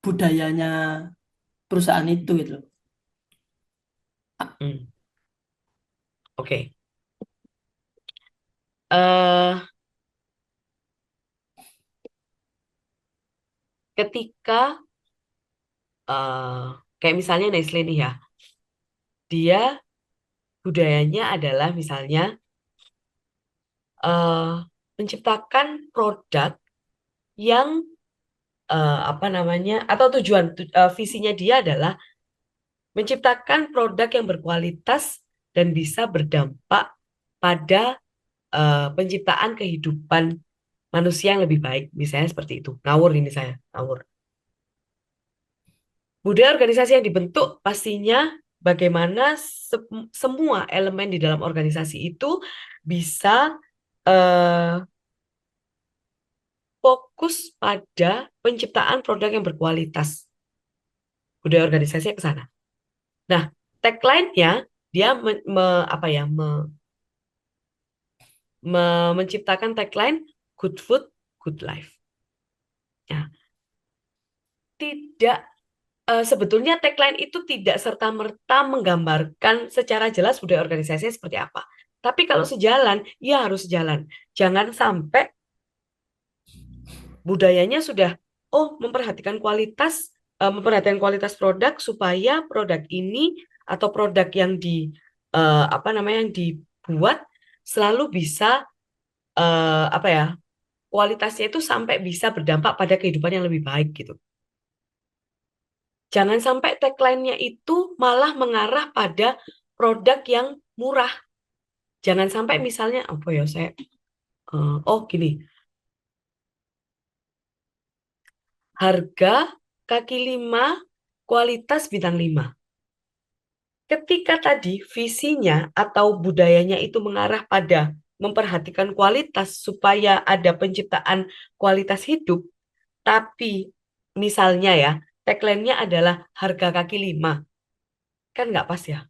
budayanya perusahaan itu gitu? Oke. Ketika kayak misalnya Nestle nih ya, dia budayanya adalah misalnya menciptakan produk yang atau tujuan visinya dia adalah menciptakan produk yang berkualitas dan bisa berdampak pada penciptaan kehidupan manusia yang lebih baik, misalnya seperti itu. Ngawur ini saya, ngawur. Budaya organisasi yang dibentuk pastinya bagaimana semua elemen di dalam organisasi itu bisa fokus pada penciptaan produk yang berkualitas. Budaya organisasi ke sana. Nah, tagline-nya dia menciptakan tagline good food, good life. Ya. Tidak sebetulnya tagline itu tidak serta-merta menggambarkan secara jelas budaya organisasi seperti apa. Tapi kalau sejalan, ya harus sejalan. Jangan sampai budayanya sudah memperhatikan memperhatikan kualitas produk supaya produk ini atau produk yang yang dibuat selalu bisa kualitasnya itu sampai bisa berdampak pada kehidupan yang lebih baik gitu. Jangan sampai tagline-nya itu malah mengarah pada produk yang murah. Jangan sampai misalnya gini, harga kaki 5, kualitas bintang 5. Ketika tadi visinya atau budayanya itu mengarah pada memperhatikan kualitas supaya ada penciptaan kualitas hidup, tapi misalnya ya, tagline-nya adalah harga kaki 5. Kan nggak pas ya?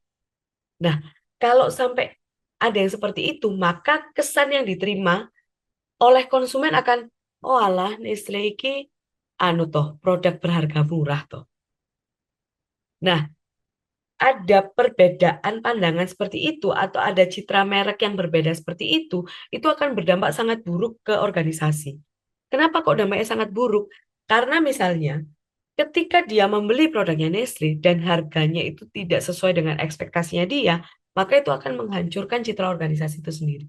Nah, kalau sampai ada yang seperti itu, maka kesan yang diterima oleh konsumen akan, oh alah, Nestle iki produk berharga murah toh. Nah, ada perbedaan pandangan seperti itu atau ada citra merek yang berbeda seperti itu akan berdampak sangat buruk ke organisasi. Kenapa kok dampaknya sangat buruk? Karena misalnya ketika dia membeli produknya Nestle dan harganya itu tidak sesuai dengan ekspektasinya dia, maka itu akan menghancurkan citra organisasi itu sendiri.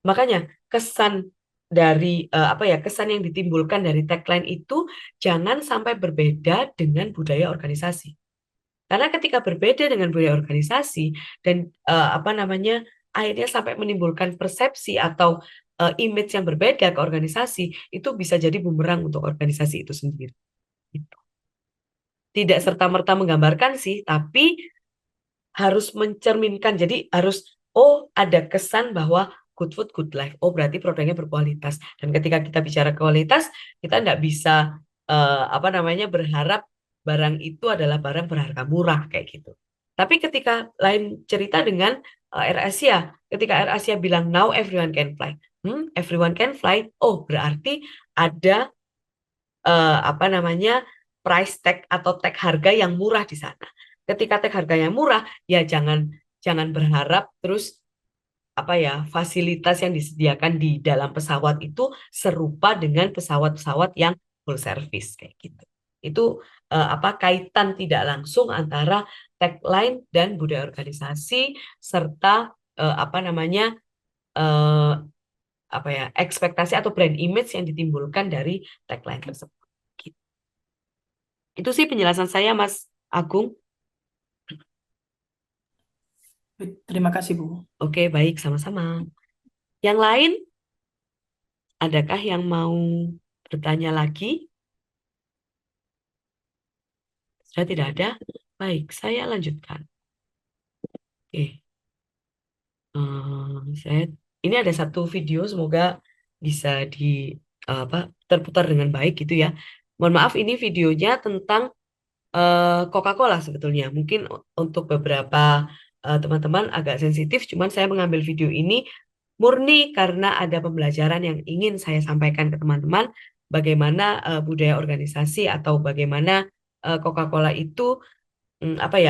Makanya kesan kesan yang ditimbulkan dari tagline itu jangan sampai berbeda dengan budaya organisasi. Karena ketika berbeda dengan budaya organisasi dan akhirnya sampai menimbulkan persepsi atau image yang berbeda ke organisasi, itu bisa jadi bumerang untuk organisasi itu sendiri. Gitu. Tidak serta-merta menggambarkan sih, tapi harus mencerminkan. Jadi harus ada kesan bahwa good food, good life. Berarti produknya berkualitas. Dan ketika kita bicara kualitas, kita nggak bisa berharap barang itu adalah barang berharga murah kayak gitu. Tapi ketika lain cerita dengan AirAsia, ketika AirAsia bilang now everyone can fly. Everyone can fly. Berarti ada price tag atau tag harga yang murah di sana. Ketika tag harga yang murah, ya jangan berharap terus fasilitas yang disediakan di dalam pesawat itu serupa dengan pesawat-pesawat yang full service kayak gitu. Itu kaitan tidak langsung antara tagline dan budaya organisasi serta ekspektasi atau brand image yang ditimbulkan dari tagline tersebut. Gitu. Itu sih penjelasan saya, Mas Agung. Terima kasih, Bu. Oke, baik, sama-sama. Yang lain, adakah yang mau bertanya lagi? Sudah tidak ada? Baik, saya lanjutkan. Oke. Ini ada satu video, semoga bisa terputar dengan baik gitu ya. Mohon maaf, ini videonya tentang Coca-Cola sebetulnya. Mungkin untuk beberapa teman-teman agak sensitif, cuman saya mengambil video ini murni karena ada pembelajaran yang ingin saya sampaikan ke teman-teman bagaimana budaya organisasi atau bagaimana Coca-Cola itu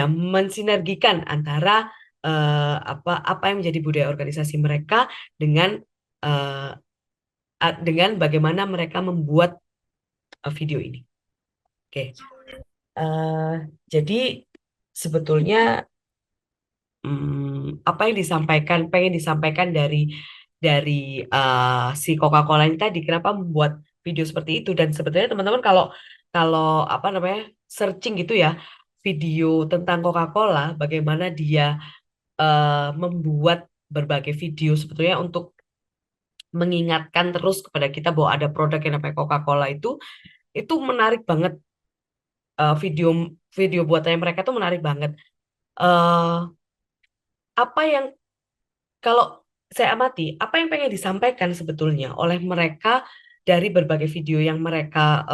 mensinergikan antara apa yang menjadi budaya organisasi mereka dengan bagaimana mereka membuat video ini. Oke. Jadi sebetulnya apa yang pengen disampaikan dari si Coca-Cola ini tadi, kenapa membuat video seperti itu, dan sebetulnya teman-teman kalau searching gitu ya video tentang Coca-Cola, bagaimana dia membuat berbagai video sebetulnya untuk mengingatkan terus kepada kita bahwa ada produk yang namanya Coca-Cola itu menarik banget. Video buatannya mereka itu menarik banget. Kalau saya amati, apa yang pengen disampaikan sebetulnya oleh mereka dari berbagai video yang mereka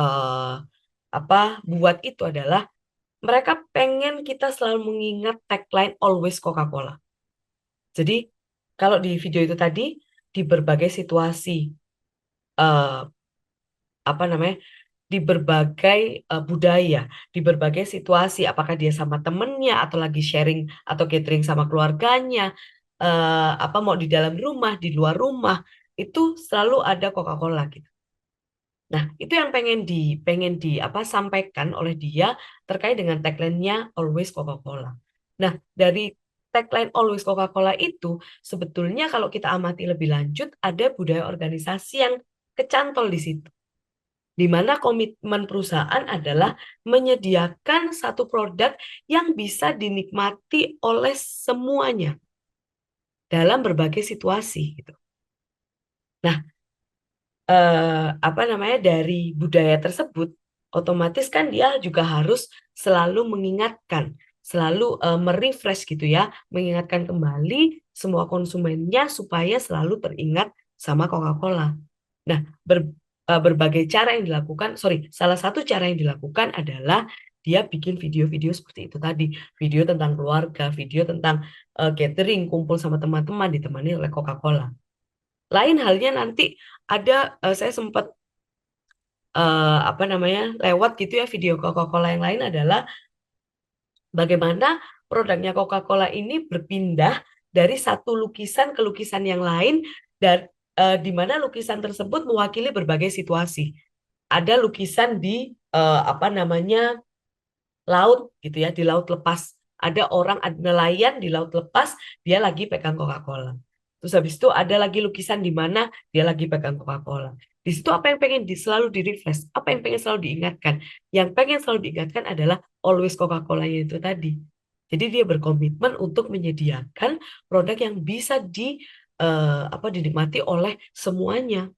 buat itu adalah mereka pengen kita selalu mengingat tagline always Coca-Cola. Jadi kalau di video itu tadi di berbagai situasi di berbagai budaya, di berbagai situasi, apakah dia sama temennya atau lagi sharing atau catering sama keluarganya, mau di dalam rumah, di luar rumah, itu selalu ada Coca-Cola gitu. Nah, itu yang pengen di apa sampaikan oleh dia terkait dengan tagline-nya Always Coca-Cola. Nah, dari tagline Always Coca-Cola itu sebetulnya kalau kita amati lebih lanjut ada budaya organisasi yang kecantol di situ. Di mana komitmen perusahaan adalah menyediakan satu produk yang bisa dinikmati oleh semuanya dalam berbagai situasi gitu. Nah, apa namanya dari budaya tersebut otomatis kan dia juga harus selalu mengingatkan, selalu merefresh gitu ya, mengingatkan kembali semua konsumennya supaya selalu teringat sama Coca-Cola. Nah, berbagai cara yang dilakukan, salah satu cara yang dilakukan adalah dia bikin video-video seperti itu tadi, video tentang keluarga, video tentang gathering, kumpul sama teman-teman ditemani oleh Coca-Cola. Lain halnya nanti ada saya sempat apa namanya lewat gitu ya video Coca-Cola yang lain adalah bagaimana produknya Coca-Cola ini berpindah dari satu lukisan ke lukisan yang lain dan di mana lukisan tersebut mewakili berbagai situasi. Ada lukisan di apa namanya laut gitu ya, di laut lepas. Ada orang, ada nelayan di laut lepas, dia lagi pegang Coca-Cola. Terus habis itu ada lagi lukisan di mana dia lagi pegang Coca-Cola. Di situ apa yang pengen selalu di-refresh, apa yang pengen selalu diingatkan. Yang pengen selalu diingatkan adalah always Coca-Cola itu tadi. Jadi dia berkomitmen untuk menyediakan produk yang bisa apa dinikmati oleh semuanya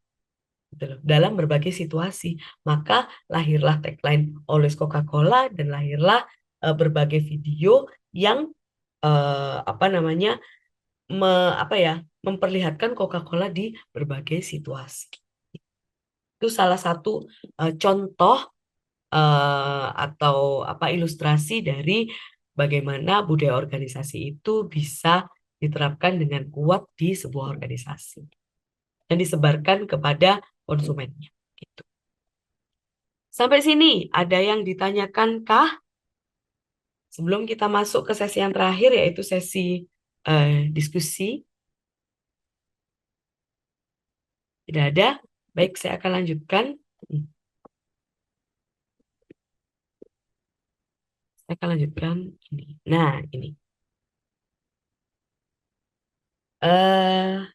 gitu loh, dalam berbagai situasi. Maka lahirlah tagline Always Coca-Cola dan lahirlah berbagai video yang apa namanya apa ya memperlihatkan Coca-Cola di berbagai situasi. Itu salah satu contoh atau apa ilustrasi dari bagaimana budaya organisasi itu bisa diterapkan dengan kuat di sebuah organisasi dan disebarkan kepada konsumennya. Gitu. Sampai sini ada yang ditanyakan kah? Sebelum kita masuk ke sesi yang terakhir yaitu sesi diskusi. Tidak ada? Baik, saya akan lanjutkan. Saya akan lanjutkan ini. Nah, ini.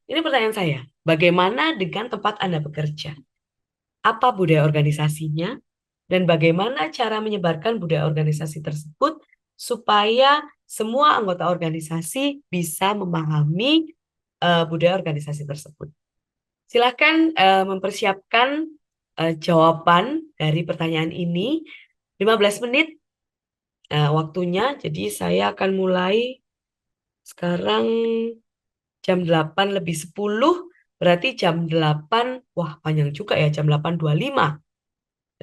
Ini pertanyaan saya. Bagaimana dengan tempat Anda bekerja? Apa budaya organisasinya? Dan bagaimana cara menyebarkan budaya organisasi tersebut supaya semua anggota organisasi bisa memahami budaya organisasi tersebut. Silakan mempersiapkan jawaban dari pertanyaan ini. 15 menit waktunya, jadi saya akan mulai sekarang jam 8 lebih 10, berarti jam 8, wah panjang juga ya, jam 8.25.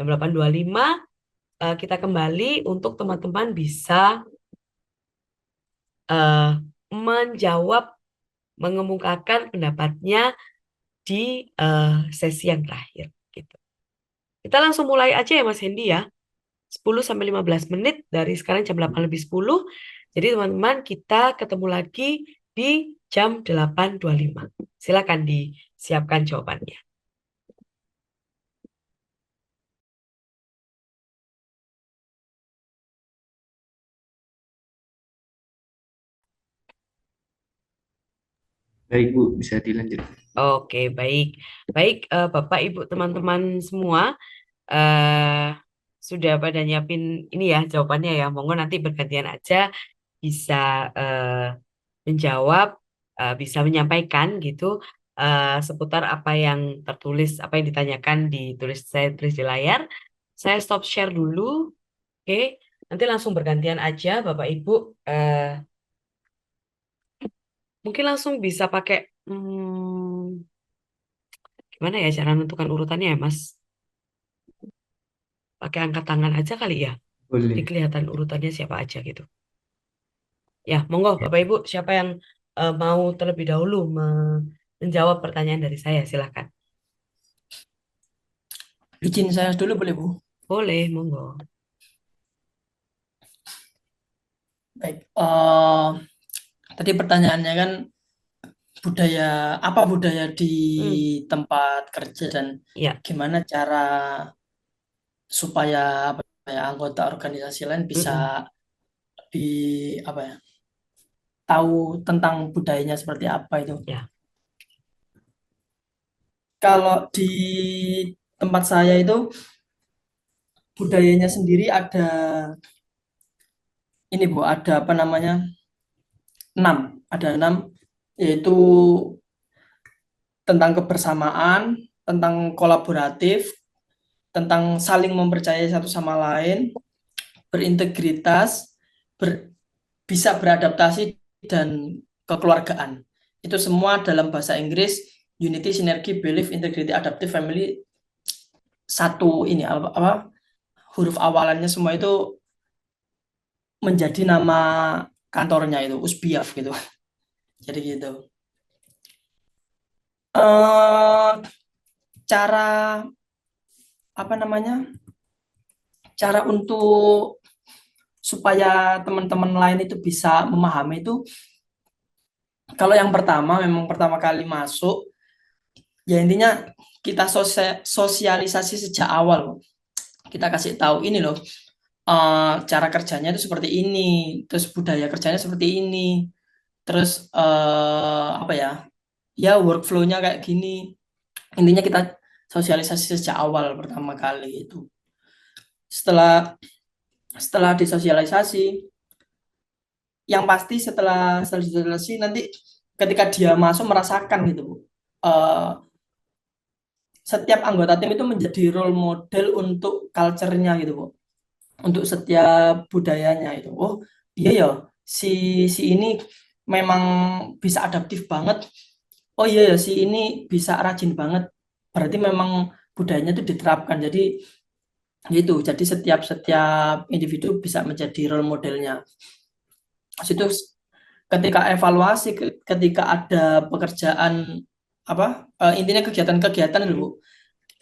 Jam 8.25 kita kembali untuk teman-teman bisa menjawab, mengemukakan pendapatnya di sesi yang terakhir. Gitu. Kita langsung mulai aja ya Mas Hendy ya. 10-15 menit dari sekarang jam 8 lebih 10. Jadi teman-teman kita ketemu lagi di jam 8.25. Silakan disiapkan jawabannya. Baik Bu, bisa dilanjut. Oke, baik. Baik, Bapak, Ibu, teman-teman semua, sudah pada nyiapin ini ya jawabannya ya. Monggo nanti bergantian aja bisa menjawab, bisa menyampaikan gitu seputar apa yang tertulis, apa yang ditanyakan saya tulis di layar. Saya stop share dulu, oke. Nanti langsung bergantian aja, Bapak Ibu. Mungkin langsung bisa pakai gimana ya cara menentukan urutannya ya, Mas? Pakai angkat tangan aja kali ya. Jadi Boleh. kelihatan urutannya siapa aja gitu. Ya, monggo Bapak Ibu, siapa yang mau terlebih dahulu menjawab pertanyaan dari saya, silakan. Izin saya dulu boleh Bu? Boleh, monggo. Baik, tadi pertanyaannya kan budaya di Hmm, tempat kerja dan ya, gimana cara supaya apa ya, anggota organisasi lain bisa mm-mm, lebih apa ya, tahu tentang budayanya seperti apa itu. ya, Kalau di tempat saya itu budayanya sendiri ini Bu, ada apa namanya? Ada enam, yaitu tentang kebersamaan, tentang kolaboratif, tentang saling mempercayai satu sama lain, berintegritas, bisa beradaptasi, dan kekeluargaan. Itu semua dalam bahasa Inggris, unity, sinergi, belief, integrity, adaptive, family. Satu ini apa, huruf awalannya semua itu menjadi nama kantornya itu USBIAF gitu. Jadi gitu. eh cara apa namanya? Cara untuk supaya teman-teman lain itu bisa memahami itu, kalau yang pertama memang pertama kali masuk, ya intinya kita sosialisasi sejak awal. Kita kasih tahu ini loh, cara kerjanya itu seperti ini, terus budaya kerjanya seperti ini, terus apa ya, ya workflow-nya kayak gini. Intinya kita sosialisasi sejak awal pertama kali itu. Setelah setelah disosialisasi, yang pasti setelah disosialisasi nanti ketika dia masuk merasakan gitu Bu. Eh, Setiap anggota tim itu menjadi role model untuk culture-nya gitu Bu. Untuk setiap budayanya itu. Oh, iya ya, si si ini memang bisa adaptif banget. Oh iya ya, si ini bisa rajin banget. Berarti memang budayanya itu diterapkan. Jadi gitu. Jadi setiap setiap individu bisa menjadi role modelnya. Terus itu ketika evaluasi, ketika ada pekerjaan apa, intinya kegiatan-kegiatan dulu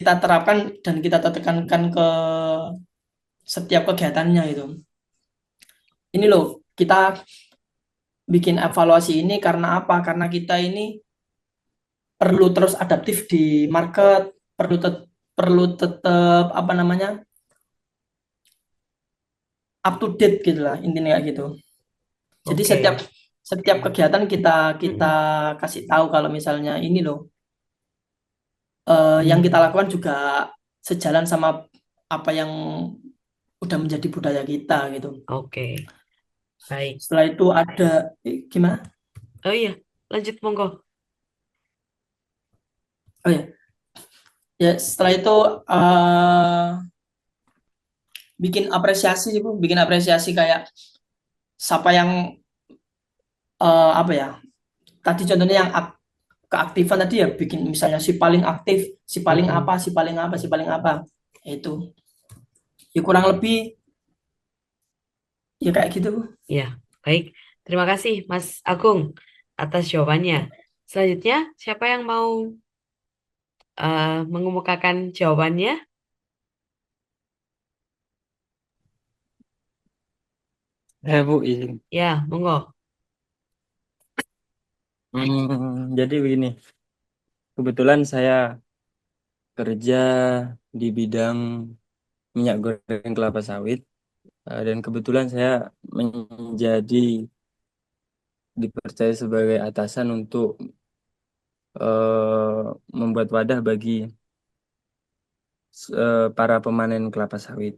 mm-mm, kita terapkan dan kita tekankan ke setiap kegiatannya itu. Ini loh, kita bikin evaluasi ini karena apa? Karena kita ini perlu terus adaptif di market, perlu tetap apa namanya, up to date gitu lah, intinya kayak gitu. Jadi setiap oke, setiap kegiatan kita kita mm-mm, kasih tahu kalau misalnya ini loh, yang kita lakukan juga sejalan sama apa yang udah menjadi budaya kita gitu. oke, baik. Setelah itu ada gimana? Oh iya, lanjut monggo. Oh ya, ya setelah itu eh, bikin apresiasi sih Bu, bikin apresiasi kayak siapa yang apa ya? Tadi contohnya yang keaktifan tadi ya, bikin misalnya si paling aktif, si paling apa, Mm-mm, si paling apa, si paling apa. Itu. Ya kurang lebih ya kayak gitu Bu. ya, baik. Terima kasih Mas Agung atas jawabannya. Selanjutnya, siapa yang mau mengemukakan jawabannya? Bu, izin. Ya, monggo. Jadi begini, kebetulan saya kerja di bidang minyak goreng kelapa sawit, dan kebetulan saya menjadi dipercaya sebagai atasan untuk membuat wadah bagi para pemanen kelapa sawit.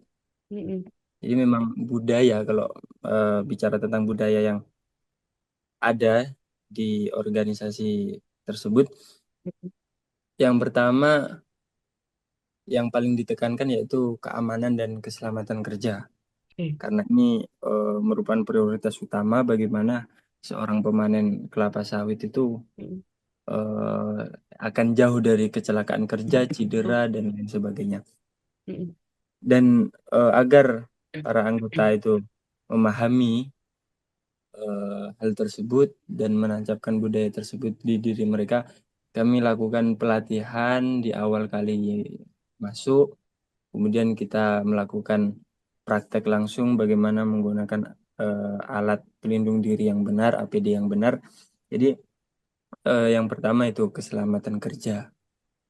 Mm-mm, Jadi memang budaya, kalau bicara tentang budaya yang ada di organisasi tersebut, mm-mm, yang pertama yang paling ditekankan yaitu keamanan dan keselamatan kerja. oke, Karena ini merupakan prioritas utama bagaimana seorang pemanen kelapa sawit itu mm-mm, eh, akan jauh dari kecelakaan kerja, cedera, oh, dan lain sebagainya. mm-mm, Dan agar para anggota itu memahami hal tersebut dan menancapkan budaya tersebut di diri mereka, kami lakukan pelatihan di awal kali masuk, kemudian kita melakukan praktek langsung bagaimana menggunakan alat pelindung diri yang benar, APD yang benar. Jadi Yang pertama itu keselamatan kerja.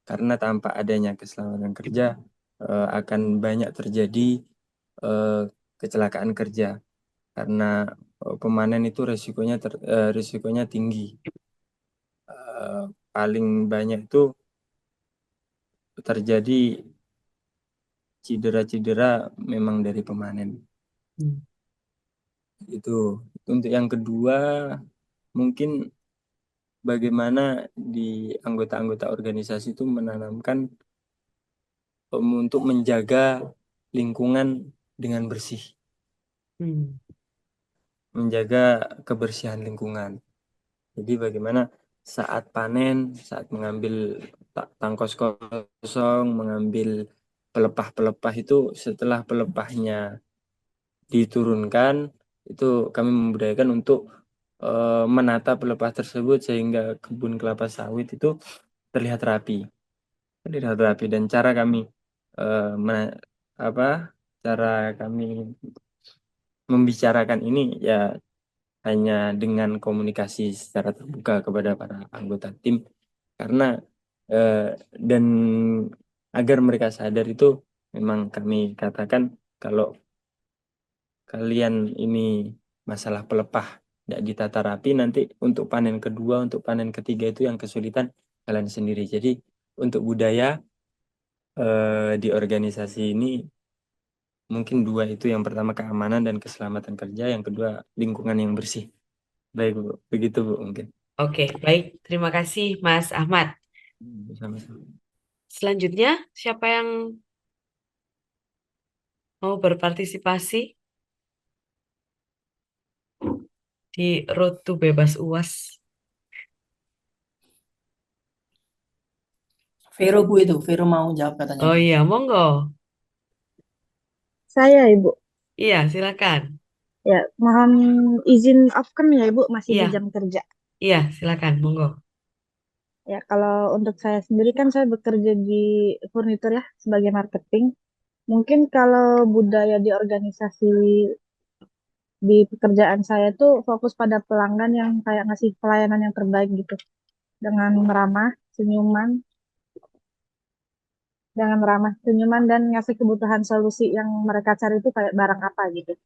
Karena tanpa adanya keselamatan kerja akan banyak terjadi eh, kecelakaan kerja. Karena pemanen itu risikonya tinggi. Eh, Paling banyak itu terjadi cedera-cedera memang dari pemanen. Hmm. Itu. Untuk yang kedua, mungkin bagaimana di anggota-anggota organisasi itu menanamkan untuk menjaga lingkungan dengan bersih, Hmm. menjaga kebersihan lingkungan. Jadi bagaimana saat panen, saat mengambil tangkos kosong, mengambil pelepah-pelepah itu, setelah pelepahnya diturunkan, itu kami membudayakan untuk menata pelepah tersebut sehingga kebun kelapa sawit itu terlihat rapi, dan eh, me- cara kami membicarakan ini ya hanya dengan komunikasi secara terbuka kepada para anggota tim, karena eh, dan agar mereka sadar itu memang kami katakan kalau kalian ini masalah pelepah tidak ditata rapi, nanti untuk panen kedua, untuk panen ketiga itu yang kesulitan kalian sendiri. Jadi untuk budaya di organisasi ini mungkin dua itu, yang pertama keamanan dan keselamatan kerja, yang kedua lingkungan yang bersih. Baik Bu, begitu Bu mungkin. Oke, baik. Terima kasih, Mas Ahmad. Sama-sama. Selanjutnya, siapa yang mau berpartisipasi di Road to Bebas UAS? Vero Bu itu, Vero mau jawab katanya Oh Bu. iya, monggo. Saya, Ibu. Iya, silakan. Ya, mohon izin off kan ya, Ibu, masih di Iya, jam kerja. iya, silakan, monggo. Ya, kalau untuk saya sendiri kan saya bekerja di furnitur ya, sebagai marketing. Mungkin kalau budaya di organisasi di pekerjaan saya tuh fokus pada pelanggan yang kayak ngasih pelayanan yang terbaik gitu. Dengan ramah, senyuman, dengan ramah, senyuman, dan ngasih kebutuhan solusi yang mereka cari itu kayak barang apa gitu.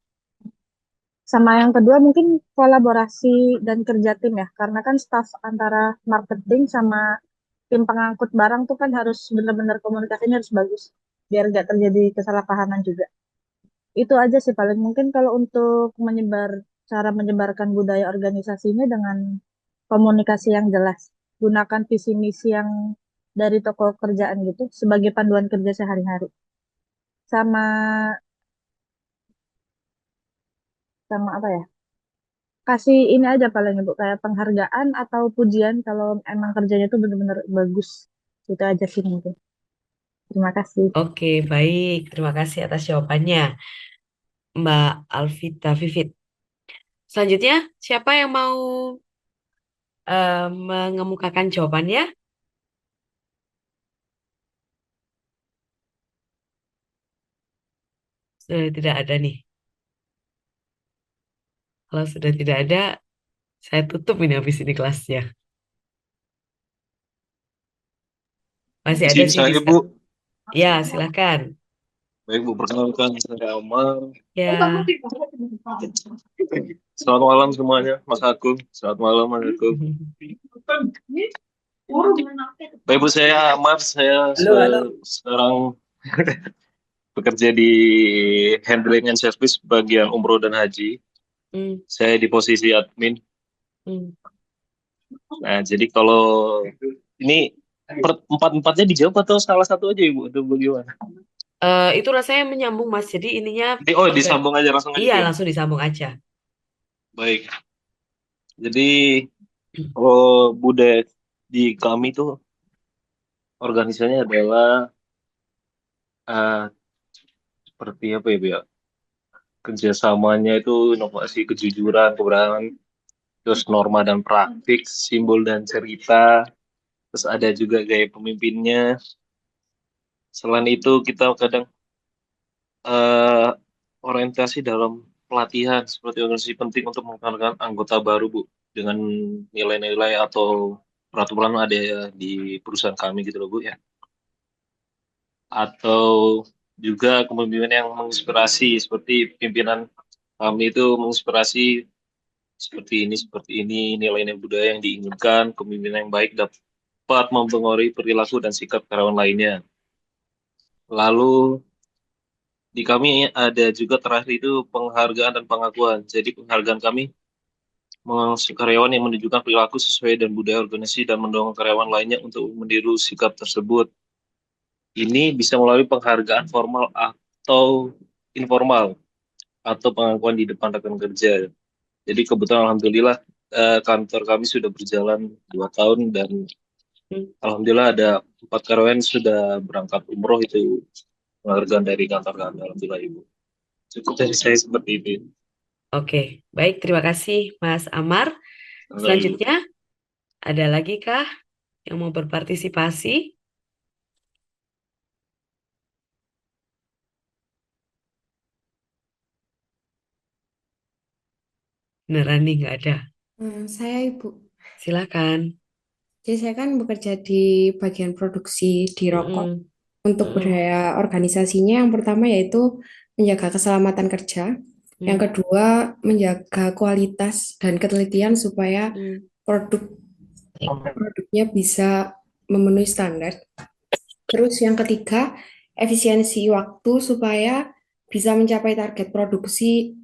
Sama yang kedua mungkin kolaborasi dan kerja tim ya, karena kan staff antara marketing sama tim pengangkut barang tuh kan harus benar-benar komunikasinya harus bagus, biar nggak terjadi kesalahpahaman juga. Itu aja sih paling mungkin kalau untuk cara menyebarkan budaya organisasinya dengan komunikasi yang jelas, gunakan visi misi yang dari toko kerjaan gitu sebagai panduan kerja sehari-hari. Sama sama apa ya? Kasih ini aja paling Ibu kayak penghargaan atau pujian kalau emang kerjanya tuh bener-bener bagus. Itu aja sih mungkin. Terima kasih. Oke, baik. Terima kasih atas jawabannya, Mbak Alvita Vivit. Selanjutnya, siapa yang mau mengemukakan jawabannya? Sudah tidak ada nih. Kalau sudah tidak ada, saya tutup ini habis ini kelasnya. Masih ada Izin sih saya, Bu. Ya, silakan. Baik, Bu. Perkenalkan, saya Amar. Ya. Selamat malam semuanya, Mas Agung. Selamat malam, Mas Agung. Baik, Bu. Saya Amar. Saya Halo, halo. sekarang bekerja di handling and service bagian umroh dan haji. Hmm, Saya di posisi admin. hmm. Nah, jadi kalau ini empat-empatnya dijawab atau salah satu aja, Ibu? Atau bagaimana? Itu rasanya menyambung, Mas. Jadi ininya Oh, disambung aja langsung aja, iya, Bu, ya? langsung disambung aja. Baik. Jadi kalau budaya di kami tuh organisasinya adalah eh, seperti apa ya, Bu, ya? Kerjasamanya itu inovasi, kejujuran, kebenaran, terus norma dan praktik, simbol dan cerita, terus ada juga gaya pemimpinnya. Selain itu kita kadang eh, orientasi dalam pelatihan seperti organisasi penting untuk mengenalkan anggota baru, Bu. dengan nilai-nilai atau peraturan ada di perusahaan kami gitu loh Bu ya. Atau juga kepemimpinan yang menginspirasi seperti pimpinan kami itu menginspirasi seperti ini nilai-nilai budaya yang diinginkan, kepemimpinan yang baik dapat mempengaruhi perilaku dan sikap karyawan lainnya. Lalu di kami ada juga terakhir itu penghargaan dan pengakuan. Jadi penghargaan kami mengasuh karyawan yang menunjukkan perilaku sesuai dan budaya organisasi dan mendorong karyawan lainnya untuk meniru sikap tersebut. Ini bisa melalui penghargaan formal atau informal atau pengakuan di depan rekan kerja. Jadi kebetulan alhamdulillah kantor kami sudah berjalan 2 tahun dan alhamdulillah ada 4 karyawan sudah berangkat umroh itu penghargaan dari kantor kami alhamdulillah Ibu. Cukup dari saya seperti itu. Oke, baik. Terima kasih, Mas Amar. Alhamdulillah, Ibu. Selanjutnya, ada lagi kah yang mau berpartisipasi? Beneran nih, nggak ada. Saya Ibu. Silakan. Jadi saya kan bekerja di bagian produksi di rokok. Mm-mm. Untuk budaya organisasinya yang pertama yaitu menjaga keselamatan kerja. Yang kedua menjaga kualitas dan ketelitian supaya produknya bisa memenuhi standar. Terus yang ketiga efisiensi waktu supaya bisa mencapai target produksi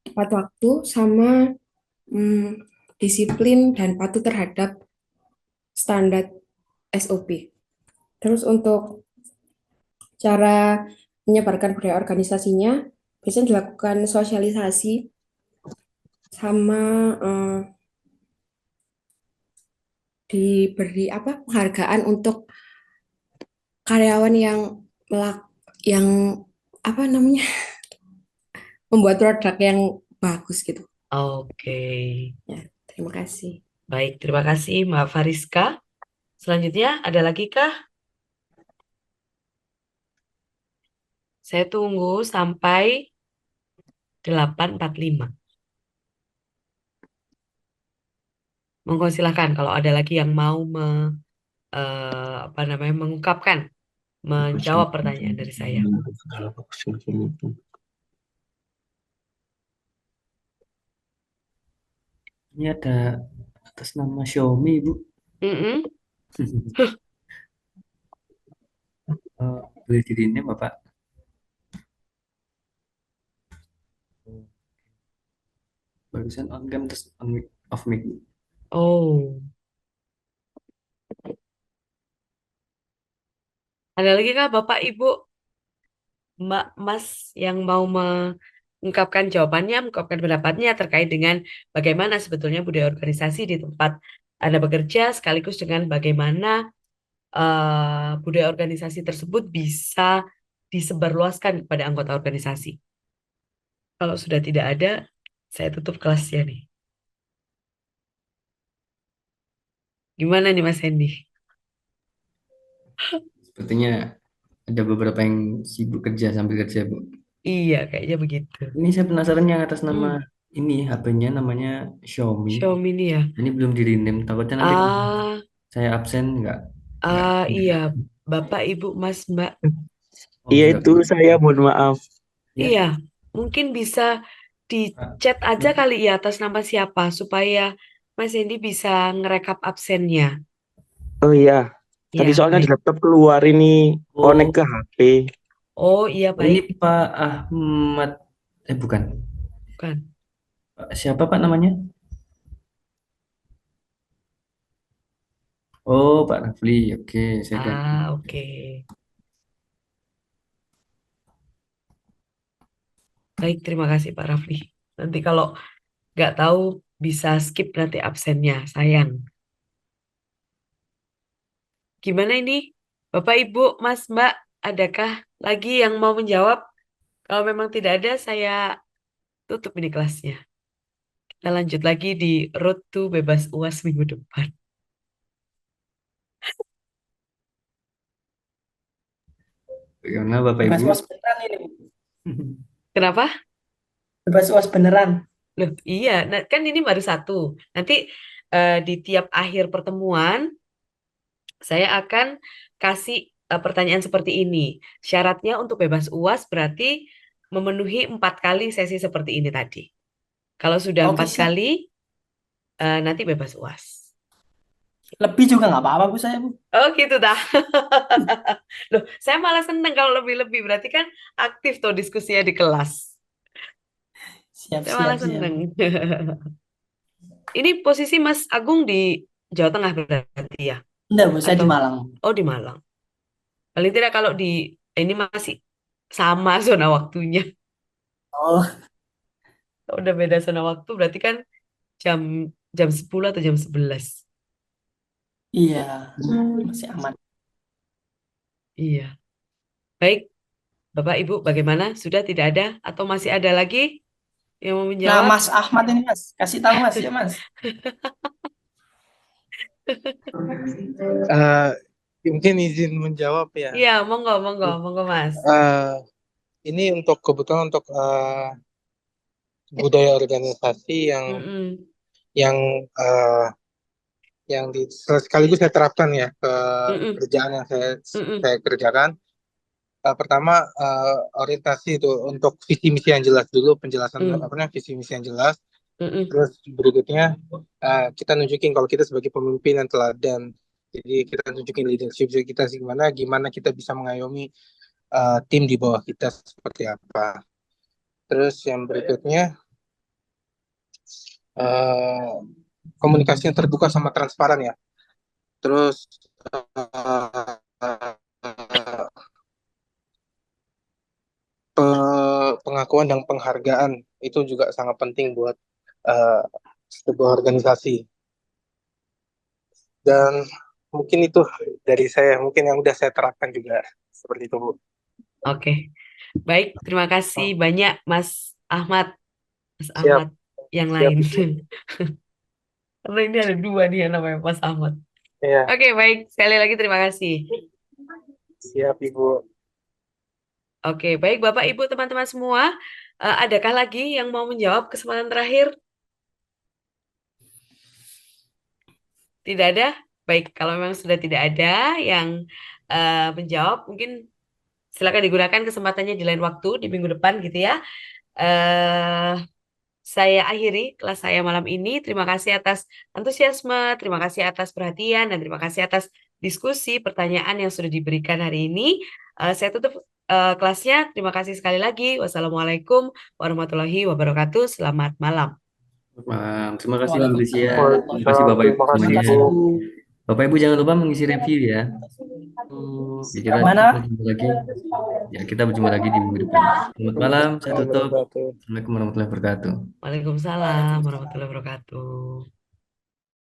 tepat waktu sama disiplin dan patuh terhadap standar SOP. Terus untuk cara menyebarkan budaya organisasinya, biasanya dilakukan sosialisasi sama diberi penghargaan untuk karyawan yang membuat produk yang bagus gitu. Oke. Ya, terima kasih. Baik, terima kasih Mbak Fariska. Selanjutnya, ada lagi kah? Saya tunggu sampai 8.45. Monggo silakan kalau ada lagi yang mau mengungkapkan, menjawab pertanyaan dari saya. Ini ada atas nama Xiaomi, Bu. Mm-mm. Boleh di-rename, Bapak? Barusan on cam terus on mic, off mic. Oh. Ada lagi kah Bapak Ibu, Mbak Mas yang mau mengungkapkan jawabannya, mengungkapkan pendapatnya terkait dengan bagaimana sebetulnya budaya organisasi di tempat Anda bekerja, sekaligus dengan bagaimana budaya organisasi tersebut bisa disebarluaskan kepada anggota organisasi. Kalau sudah tidak ada, saya tutup kelasnya nih. Gimana nih Mas Hendy? Sepertinya ada beberapa yang sibuk kerja sambil kerja, Bu. Iya, kayaknya begitu. Ini saya penasaran yang atas nama ini HP-nya namanya Xiaomi. Xiaomi ini ya. Ini belum di-rename. Takutnya nanti saya absen nggak. Iya, Bapak, Ibu, Mas, Mbak. Iya itu saya mohon maaf. Iya, mungkin bisa di chat aja kali ya atas nama siapa supaya Mas Hendy bisa ngerekap absennya. Oh iya, tadi Ya, soalnya di baik. laptop keluar ini connect ke HP. Oh iya, Oh, ini baik. Pak Ahmad, bukan. Bukan. Siapa Pak namanya? Oh, Pak Rafli. Oke, saya ganti. Oke. Baik, terima kasih Pak Rafli. Nanti kalau nggak tahu bisa skip nanti absennya, sayang. Gimana ini? Bapak, Ibu, Mas, Mbak, adakah lagi yang mau menjawab? Kalau memang tidak ada, saya tutup ini kelasnya. Kita lanjut lagi di Road to Bebas UAS minggu depan. Karena Bapak Bebas Ibu. UAS beneran ini. Kenapa? Bebas UAS beneran. Loh, iya, nah, kan ini baru satu. Nanti di tiap akhir pertemuan saya akan kasih pertanyaan seperti ini. Syaratnya untuk bebas UAS berarti memenuhi 4 kali sesi seperti ini tadi. Kalau sudah Oke, 4 kali, siap. nanti bebas UAS. Lebih juga nggak apa-apa, Bu, saya, Bu. Oh gitu dah. Loh, saya malah seneng kalau lebih-lebih. Berarti kan aktif tuh diskusinya di kelas. Siap, Saya siap, malah siap. seneng. Ini posisi Mas Agung di Jawa Tengah berarti ya? Enggak, Bu, saya di Atau, Malang. oh di Malang. Paling tidak kalau di, ini masih sama zona waktunya. Oh, Kalau udah beda zona waktu berarti kan jam jam 10 atau jam 11. iya. Masih aman. Iya. Baik, Bapak Ibu bagaimana? Sudah tidak ada atau masih ada lagi yang mau Nah, menjawab? Mas Ahmad ini, Mas. Kasih tahu, Mas. Ya, Mas. Eh, mungkin izin menjawab ya. Iya, monggo, monggo, monggo Mas. Eh, ini untuk kebetulan untuk budaya organisasi yang Mm-mm, yang eh, yang sekaligus saya terapkan ya ke mm-mm, kerjaan yang mm-mm, saya kerjakan. Pertama orientasi itu untuk visi misi yang jelas dulu, penjelasan mm, apa namanya visi misi yang jelas. mm-mm. Terus berikutnya kita nunjukin kalau kita sebagai pemimpin yang teladan. Jadi kita nunjukin leadership kita sih gimana kita bisa mengayomi tim di bawah kita seperti apa. Terus yang berikutnya eh, komunikasi yang terbuka sama transparan ya. Terus eh, pengakuan dan penghargaan itu juga sangat penting buat eh, sebuah organisasi. Dan mungkin itu dari saya, mungkin yang udah saya terapkan juga seperti itu, Bu. Oke, baik. Terima kasih banyak Mas Ahmad, Mas Siap, Ahmad yang siap lain. Ibu. Karena ini ada dua nih yang namanya Mas Ahmad. Iya, Oke, baik. Sekali lagi terima kasih. siap Ibu. Oke, baik Bapak, Ibu, teman-teman semua. Adakah lagi yang mau menjawab kesempatan terakhir? Tidak ada? Baik, kalau memang sudah tidak ada yang menjawab, mungkin silakan digunakan kesempatannya di lain waktu, di minggu depan gitu ya. Eh, saya akhiri kelas saya malam ini. Terima kasih atas antusiasme, terima kasih atas perhatian, dan terima kasih atas diskusi, pertanyaan yang sudah diberikan hari ini. Saya tutup kelasnya. Terima kasih sekali lagi. Wassalamualaikum warahmatullahi wabarakatuh. Selamat malam. Terima kasih Mbak Lucia. Waalaikumsalam Terima kasih Waalaikumsalam, Bapak Ibu terima kasih Terima semuanya. kasih, Bu. Bu. Bapak Ibu jangan lupa mengisi review ya. Ya, kita Mana? berjumpa lagi. Ya, kita berjumpa lagi di minggu depan. Selamat malam. Saya tutup. Wabarakatuh. Assalamualaikum warahmatullahi wabarakatuh. Waalaikumsalam warahmatullahi wabarakatuh.